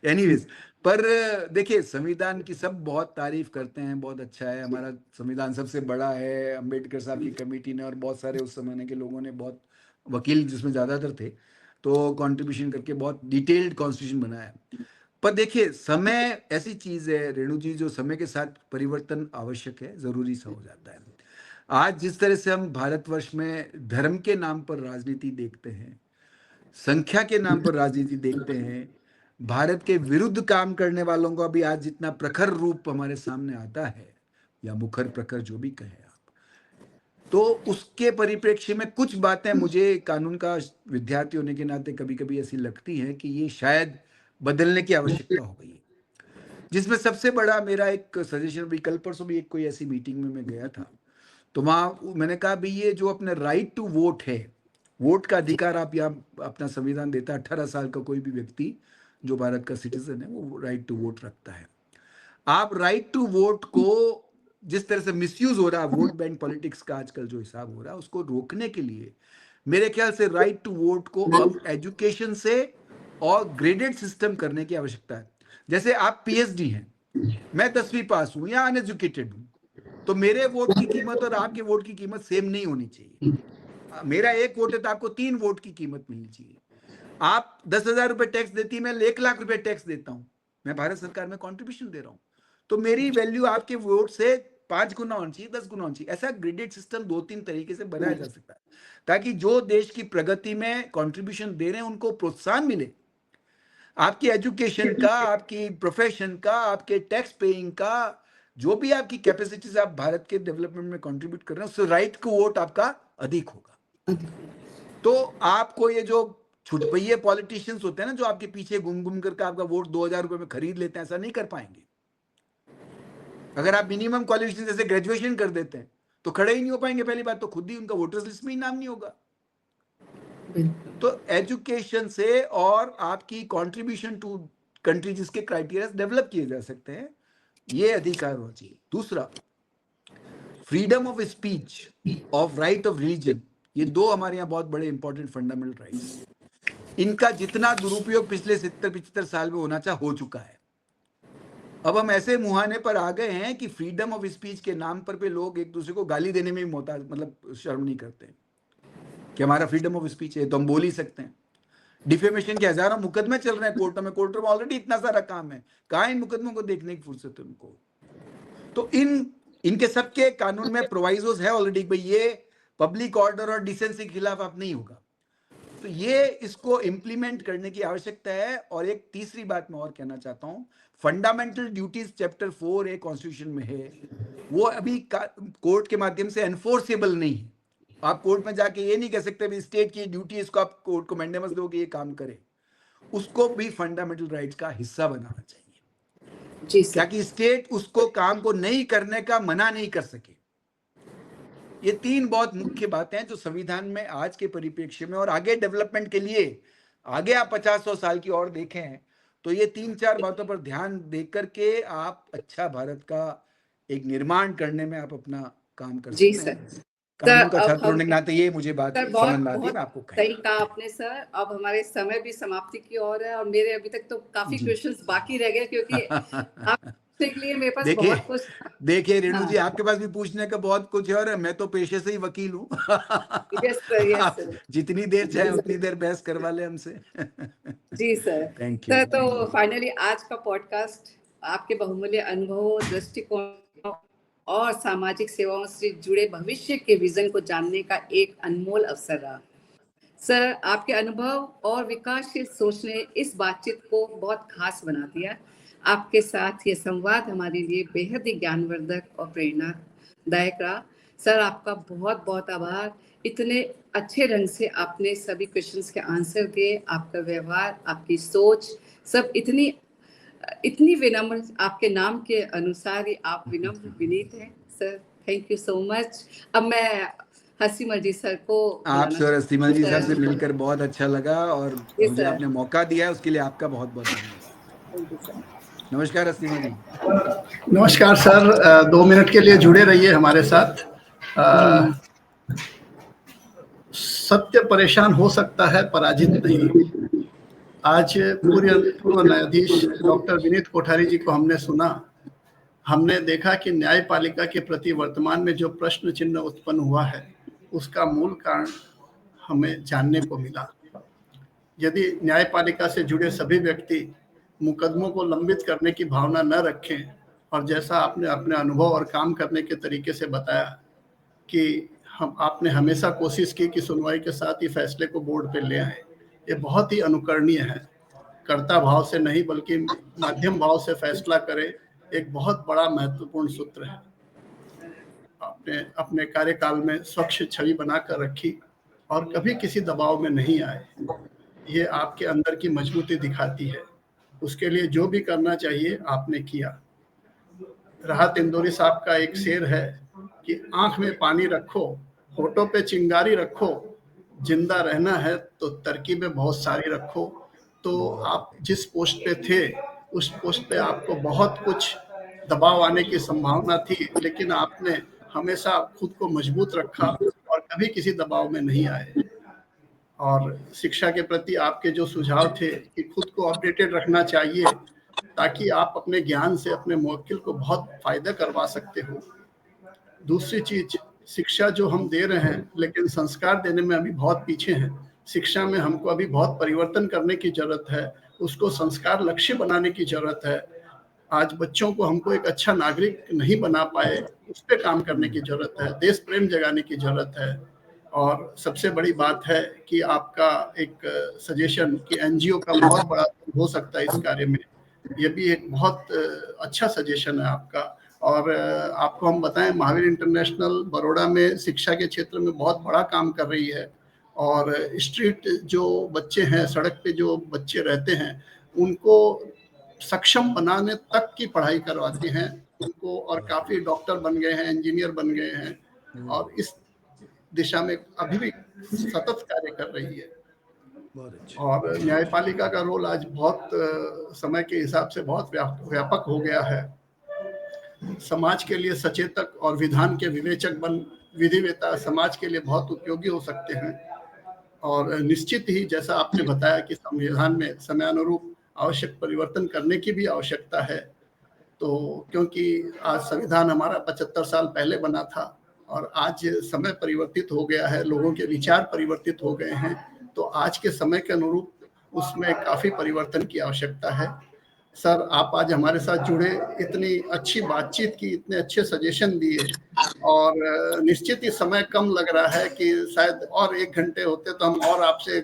एनीवेज, पर देखिए, संविधान की सब बहुत तारीफ करते हैं, बहुत अच्छा है हमारा संविधान, सबसे बड़ा है। अंबेडकर साहब की कमेटी ने और बहुत सारे उस समय के लोगों ने, बहुत वकील जिसमें ज़्यादातर थे, तो कंट्रीब्यूशन करके बहुत डिटेल्ड कॉन्स्टिट्यूशन बनाया। पर देखिए, समय ऐसी चीज़ है रेणु जी, जो समय के साथ परिवर्तन आवश्यक है, ज़रूरी सा हो जाता है। आज जिस तरह से हम भारतवर्ष में धर्म के नाम पर राजनीति देखते हैं, संख्या के नाम पर राजनीति देखते हैं, भारत के विरुद्ध काम करने वालों का भी आज जितना प्रखर रूप हमारे सामने आता है, या मुखर प्रखर जो भी कहें आप, तो उसके परिप्रेक्ष्य में कुछ बातें मुझे कानून का विद्यार्थी होने के नाते कभी कभी ऐसी लगती हैं कि ये शायद बदलने की आवश्यकता हो गई है। जिसमें सबसे बड़ा मेरा एक सजेशन, भी कल परसों भी एक कोई ऐसी मीटिंग में मैं गया था, तो वहाँ मैंने कहा भाई, ये जो अपने राइट टू वोट है, वोट का अधिकार आप यहाँ अपना संविधान देता है, 18 साल का कोई भी व्यक्ति जो भारत का सिटीजन है वो राइट टू वोट रखता है। आप राइट टू वोट को जिस तरह से मिसयूज हो रहा है, वोट बैंक पॉलिटिक्स का आजकल जो हिसाब हो रहा है, उसको रोकने के लिए मेरे ख्याल से राइट टू वोट को अब एजुकेशन से और ग्रेडेड सिस्टम करने की आवश्यकता है। जैसे आप पीएचडी हैं, मैं 10वीं पास हूँ या अनएजुकेटेड हूँ, तो मेरे वोट की कीमत और आपके वोट की कीमत सेम नहीं होनी चाहिए। मेरा 1 वोट है तो आपको 3 वोट की कीमत मिलनी चाहिए। आप 10,000 रुपए टैक्स देती है, मैं 1,00,000 रुपए टैक्स देता हूँ, मैं भारत सरकार में कंट्रीब्यूशन दे रहा हूँ, तो मेरी वैल्यू आपके वोट से 5 गुना होनी चाहिए, 10 गुना होनी चाहिए। ऐसा ग्रेडेड सिस्टम 2-3 तरीके से बनाया जा सकता है, ताकि जो देश की प्रगति में कंट्रीब्यूशन दे रहे हैं उनको प्रोत्साहन मिले। आपकी एजुकेशन का, आपकी प्रोफेशन का, आपके टैक्स पेइंग का, जो भी आपकी कैपेसिटी से आप भारत के डेवलपमेंट में कंट्रीब्यूट कर रहे हैं, उससे राइट को वोट आपका अधिक होगा। तो आपको ये जो छुटपैये पॉलिटिशियंस होते हैं ना, जो आपके पीछे घूम घूम करके आपका वोट 2,000 रुपए में खरीद लेते हैं, ऐसा नहीं कर पाएंगे। अगर आप मिनिमम क्वालिफिकेशन जैसे ग्रेजुएशन कर देते हैं तो खड़े ही नहीं हो पाएंगे, पहली बात तो खुद ही उनका वोटर्स लिस्ट में ही नाम नहीं होगा। तो एजुकेशन से और आपकी कंट्रीब्यूशन टू कंट्री, जिसके क्राइटेरिया डेवलप किए जा सकते हैं, ये अधिकार होना चाहिए। दूसरा, freedom of speech, of right of religion, ये 2 हमारे यहाँ बहुत बड़े इंपॉर्टेंट फंडामेंटल राइट्स। इनका जितना दुरुपयोग पिछले 70-75 साल में होना चाहिए हो चुका है। अब हम ऐसे मुहाने पर आ गए हैं कि फ्रीडम ऑफ स्पीच के नाम पर पे लोग एक दूसरे को गाली देने में भी मतलब शर्म नहीं करते कि हमारा फ्रीडम ऑफ स्पीच है तो हम बोल ही सकते हैं। डिफेमेशन के हजारों मुकदमे चल रहे हैं कोर्टों में ऑलरेडी इतना सारा काम है, कहाँ इन मुकदमों को देखने की फुर्सत है उनको। तो इनके सबके कानून में प्रोवाइजोस है ऑलरेडी, भाई ये पब्लिक ऑर्डर और डिसेंसी के खिलाफ आप नहीं होगा। तो ये इसको इम्प्लीमेंट करने की आवश्यकता है। और एक तीसरी बात मैं और कहना चाहता हूं, फंडामेंटल ड्यूटीज चैप्टर 4 कॉन्स्टिट्यूशन में है, वो अभी कोर्ट के माध्यम से एनफोर्सेबल नहीं है। आप कोर्ट में जाके ये नहीं कह सकते भी स्टेट की ड्यूटी है, इसको आप कोर्ट को मैंडेमस दो कि ये काम करे। उसको भी फंडामेंटल राइट्स का हिस्सा बनाना चाहिए जी सर। ताकि स्टेट उसको काम को नहीं करने का मना नहीं कर सके। ये 3 बहुत मुख्य बातें हैं जो संविधान में आज के परिप्रेक्ष्य में और आगे डेवलपमेंट के लिए, आगे आप 50-100 साल की और देखें तो ये 3-4 बातों पर ध्यान देकर के आप अच्छा भारत का एक निर्माण करने में आप अपना काम कर जी सकते हैं। सर। कानून का अब छात्र हम- होने के नाते ये मुझे बात सर समझ में आती है, मैं आपको सही कहा आपने सर। अब हमारे समय भी समाप्ति की ओर है और मेरे अभी तक तो काफी जी। क्वेश्चंस बाकी रह गए, क्योंकि आपसे के लिए मेरे पास देखिए- बहुत कुछ। देखिए रेणु जी, हाँ। आपके पास भी पूछने का बहुत कुछ है और मैं तो पेशे से ही वकील हूँ। यस सर, यस आप सर। जितनी देर चाहे उतनी देर बहस करवा ले हमसे। जी सर। Thank you. सर, तो फाइनली आज का पॉडकास्ट आपके बहुमूल्य अनुभवों, दृष्टिकोण और सामाजिक सेवाओं से जुड़े भविष्य के विजन को जानने का एक अनमोल अवसर रहा। सर, आपके अनुभव और विकासशील सोच ने इस बातचीत को बहुत खास बना दिया। आपके साथ ये संवाद हमारे लिए बेहद ही ज्ञानवर्धक और प्रेरणादायक रहा। सर, आपका बहुत बहुत आभार। इतने अच्छे ढंग से आपने सभी क्वेश्चंस के आंसर दिए। आपका व्यवहार, आपकी सोच सब इतनी विनम्र, आपके नाम के अनुसार ही आप विनम्र विनीत हैं। Sir, thank you so much. अब मैं हसीमल जी सर को आपसे और हसीमल जी साहब से सर, मिलकर बहुत अच्छा लगा और जी मुझे सर। आपने मौका दिया है उसके लिए आपका बहुत बहुत धन्यवाद। Thank you sir. नमस्कार हसीमल जी। नमस्कार सर, 2 मिनट के लिए जुड़े रहिए हमारे साथ। सत्य परेशान हो सकता है, पराजित नहीं। आज पूर्व न्यायाधीश डॉक्टर विनीत कोठारी जी को हमने सुना, हमने देखा कि न्यायपालिका के प्रति वर्तमान में जो प्रश्न चिन्ह उत्पन्न हुआ है उसका मूल कारण हमें जानने को मिला। यदि न्यायपालिका से जुड़े सभी व्यक्ति मुकदमों को लंबित करने की भावना न रखें और जैसा आपने अपने अनुभव और काम करने के तरीके से बताया कि आपने हमेशा कोशिश की कि सुनवाई के साथ ही फैसले को बोर्ड पे ले आए, ये बहुत ही अनुकरणीय है। कर्ता भाव से नहीं बल्कि मध्यम भाव से फैसला करे, एक बहुत बड़ा महत्वपूर्ण सूत्र है। आपने अपने कार्यकाल में स्वच्छ छवि बनाकर रखी और कभी किसी दबाव में नहीं आए, ये आपके अंदर की मजबूती दिखाती है। उसके लिए जो भी करना चाहिए आपने किया। राहत इंदौरी साहब का एक शेर है कि आंख में पानी रखो, होठों पे चिंगारी रखो, जिंदा रहना है तो तरकीबें बहुत सारी रखो। तो आप जिस पोस्ट पे थे उस पोस्ट पे आपको बहुत कुछ दबाव आने की संभावना थी, लेकिन आपने हमेशा खुद को मजबूत रखा और कभी किसी दबाव में नहीं आए। और शिक्षा के प्रति आपके जो सुझाव थे कि खुद को अपडेटेड रखना चाहिए ताकि आप अपने ज्ञान से अपने मुवक्किल को बहुत फायदा करवा सकते हो। दूसरी चीज, शिक्षा जो हम दे रहे हैं लेकिन संस्कार देने में अभी बहुत पीछे हैं। शिक्षा में हमको अभी बहुत परिवर्तन करने की जरूरत है, उसको संस्कार लक्ष्य बनाने की जरूरत है। आज बच्चों को हमको एक अच्छा नागरिक नहीं बना पाए, उस पर काम करने की जरूरत है, देश प्रेम जगाने की जरूरत है। और सबसे बड़ी बात है कि आपका एक सजेशन कि एनजीओ का बहुत बड़ा हो सकता है इस कार्य में, ये भी एक बहुत अच्छा सजेशन है आपका। और आपको हम बताएं, महावीर इंटरनेशनल बड़ौदा में शिक्षा के क्षेत्र में बहुत बड़ा काम कर रही है। और स्ट्रीट जो बच्चे हैं, सड़क पे जो बच्चे रहते हैं, उनको सक्षम बनाने तक की पढ़ाई करवाते हैं उनको, और काफी डॉक्टर बन गए हैं, इंजीनियर बन गए हैं, और इस दिशा में अभी भी सतत कार्य कर रही है। और न्यायपालिका का रोल आज बहुत समय के हिसाब से बहुत व्यापक हो गया है। समाज के लिए सचेतक और विधान के विवेचक बन विधिवेता समाज के लिए बहुत उपयोगी हो सकते हैं। और निश्चित ही जैसा आपने बताया कि संविधान में समयानुरूप आवश्यक परिवर्तन करने की भी आवश्यकता है। तो क्योंकि आज संविधान हमारा 75 साल पहले बना था और आज समय परिवर्तित हो गया है, लोगों के विचार परिवर्तित हो गए हैं, तो आज के समय के अनुरूप उसमें काफी परिवर्तन की आवश्यकता है। सर, आप आज हमारे साथ जुड़े, इतनी अच्छी बातचीत की, इतने अच्छे सजेशन दिए, और निश्चित ही समय कम लग रहा है कि शायद और 1 घंटे होते तो हम और आपसे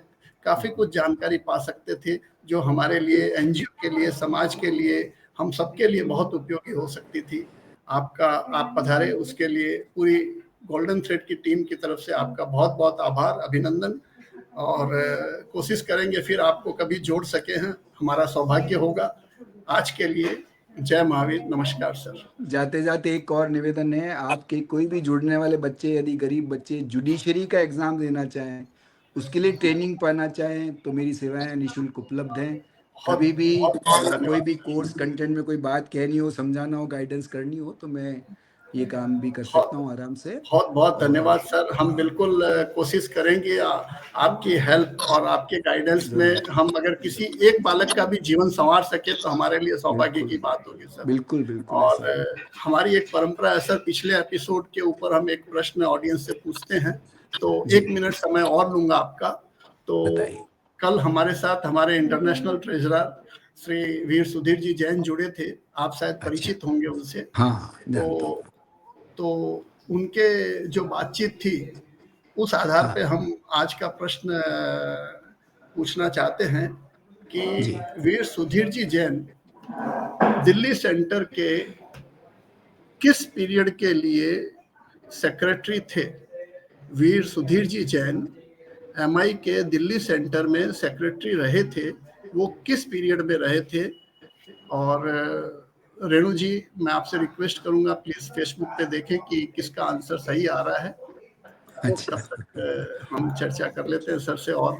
काफी कुछ जानकारी पा सकते थे, जो हमारे लिए, एनजीओ के लिए, समाज के लिए, हम सबके लिए बहुत उपयोगी हो सकती थी। आप पधारे, उसके लिए पूरी गोल्डन थ्रेड की टीम की तरफ से आपका बहुत बहुत आभार, अभिनंदन। और कोशिश करेंगे फिर आपको कभी जोड़ सके हैं, हमारा सौभाग्य होगा। आज के लिए जय महावीर, नमस्कार सर। जाते जाते एक और निवेदन है, आपके कोई भी जुड़ने वाले बच्चे, यदि गरीब बच्चे जुडिशरी का एग्जाम देना चाहें, उसके लिए ट्रेनिंग पाना चाहें, तो मेरी सेवाएं निःशुल्क उपलब्ध हैं। कभी भी कोई भी कोर्स कंटेंट में कोई बात कहनी हो, समझाना हो, गाइडेंस करनी हो, तो मैं ये काम भी कर सकता हूँ आराम से। बहुत बहुत धन्यवाद सर। हम बिल्कुल कोशिश करेंगे आपकी हेल्प और आपके गाइडेंस में हम अगर किसी एक बालक का भी जीवन संवार सके तो हमारे लिए सौभाग्य की बात होगी सर। बिल्कुल बिल्कुल। और हमारी एक परंपरा है सर, पिछले एपिसोड के ऊपर हम एक प्रश्न ऑडियंस से पूछते हैं, तो 1 मिनट समय और लूंगा आपका। तो कल हमारे साथ हमारे इंटरनेशनल ट्रेजरर श्री वीर सुधीर जी जैन जुड़े थे, आप शायद परिचित होंगे उनसे। हाँ, तो उनके जो बातचीत थी, उस आधार पे हम आज का प्रश्न पूछना चाहते हैं कि वीर सुधीर जी जैन दिल्ली सेंटर के किस पीरियड के लिए सेक्रेटरी थे? वीर सुधीर जी जैन एमआई के दिल्ली सेंटर में सेक्रेटरी रहे थे, वो किस पीरियड में रहे थे? और रेणु जी, मैं आपसे रिक्वेस्ट करूंगा प्लीज फेसबुक पे देखें कि किसका आंसर सही आ रहा है। तब तक हम चर्चा कर लेते हैं सर से और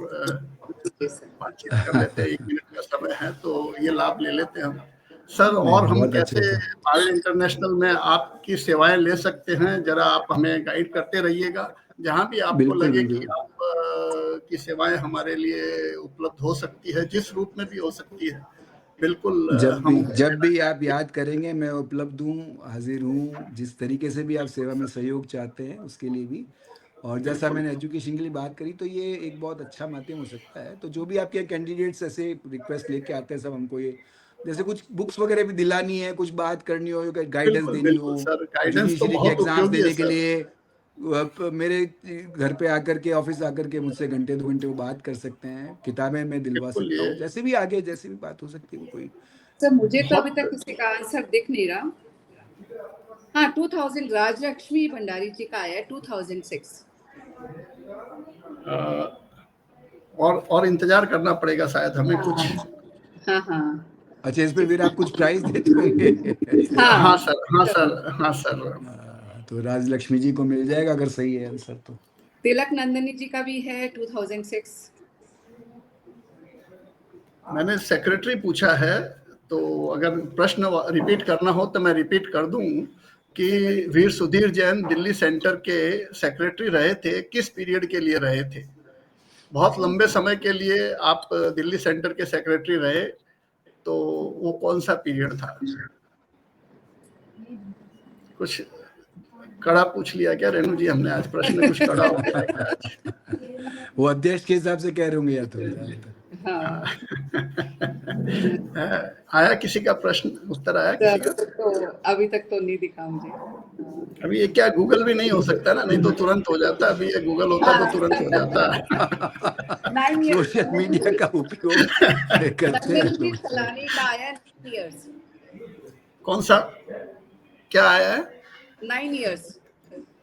बातचीत कर लेते हैं। 1 मिनट का समय है तो ये लाभ ले लेते हैं हम सर। और हम कैसे भारत इंटरनेशनल में आपकी सेवाएं ले सकते हैं, जरा आप हमें गाइड करते रहिएगा। जहां भी आपको लगे कि आप की सेवाएं हमारे लिए उपलब्ध हो सकती है, जिस रूप में भी हो सकती है, बिल्कुल। जब भी आप याद करेंगे मैं उपलब्ध हूँ, हाजिर हूँ। जिस तरीके से भी आप सेवा में सहयोग चाहते हैं उसके लिए भी। और जैसा मैंने एजुकेशन के लिए बात करी, तो ये एक बहुत अच्छा माध्यम हो सकता है। तो जो भी आपके कैंडिडेट्स ऐसे रिक्वेस्ट लेके आते हैं, सब हमको ये जैसे कुछ बुक्स वगैरह भी दिलानी है, कुछ बात करनी हो, गाइडेंस देनी हो, जुडिशरी के एग्जाम देने के लिए मेरे घर पे आकर के, ऑफिस आकर के मुझसे घंटे 2 घंटे वो बात कर सकते हैं। किताबें मैं दिलवा सकता हूँ, जैसे भी आगे जैसे भी बात हो सकती है कोई। सर, मुझे तो अभी तक किसी का आंसर दिख नहीं रहा। हाँ, 2000 राजलक्ष्मी भंडारी जी का आया है, 2006। और इंतजार करना पड़ेगा शायद हमें कुछ। हाँ। अच्छा, इस पे फिर आप कुछ प्राइज देते होंगे? हाँ सर। तो राजलक्ष्मी जी को मिल जाएगा अगर सही है आंसर तो। तिलक नंदनी जी का भी है 2006। मैंने सेक्रेटरी पूछा है, तो अगर प्रश्न रिपीट करना हो तो मैं रिपीट कर दूं कि वीर सुधीर जैन दिल्ली सेंटर के सेक्रेटरी रहे थे, किस पीरियड के लिए रहे थे? बहुत लंबे समय के लिए आप दिल्ली सेंटर के सेक्रेटरी रहे, तो वो कौन सा पीरियड था? कुछ कड़ा पूछ लिया क्या रेणु जी हमने आज? प्रश्न कुछ कड़ा हो गया क्या आज? वो अध्यक्ष के हिसाब से कह रहे होंगे या तो हाँ, आया किसी का प्रश्न उत्तर आया किसी का? तो अभी तक तो नहीं दिखा मुझे। अभी ये क्या गूगल भी नहीं हो सकता ना? नहीं तो तुरंत हो जाता, अभी ये गूगल होता तो तुरंत हो जाता। 9 years सोशल मीडिया का उपयोग करते हैं नंदन जी लोग। सलानी का आया 9 years। कौन सा क्या आया है? 9 years,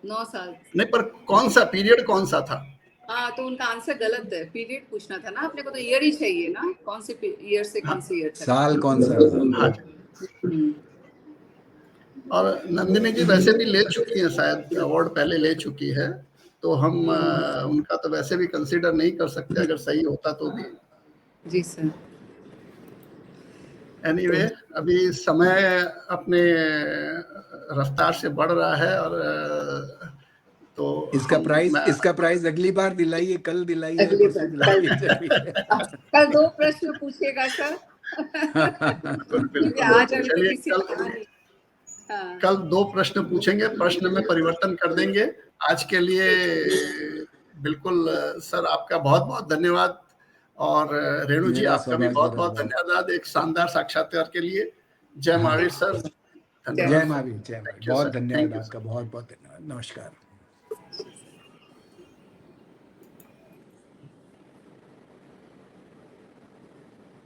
9 साल। नहीं, पर कौन सा पीरियड कौन सा था? हाँ, तो उनका आंसर गलत है, पीरियड पूछना था ना अपने को, तो ईयर ही चाहिए ना, कौन से ईयर से कौन से ईयर तक। साल कौन सा? हाँ जी। और नंदिनी जी वैसे भी ले चुकी हैं, शायद अवार्ड पहले ले चुकी है, तो हम उनका तो वैसे भी कंसीडर नहीं कर सकते अगर सही होता तो भी। जी सर। एनीवे, अभी समय अपने रफ्तार से बढ़ रहा है और तो इसका प्राइस अगली बार दिलाइए, कल दिलाइए, अगली परसों बार दिलाइए। कल 2 प्रश्न पूछिएगा सर। बिल्कुल आज अभी चलिए, किसी हाँ। कल 2 प्रश्न पूछेंगे, प्रश्न में परिवर्तन कर देंगे। आज के लिए बिल्कुल सर आपका बहुत बहुत धन्यवाद, और रेणु जी आपका भी बहुत बहुत धन्यवाद एक शानदार साक्षात्कार के लिए। जय महावीर सर। जय महावीर, जय महावीर। बहुत धन्यवाद आपका, बहुत बहुत धन्यवाद। नमस्कार।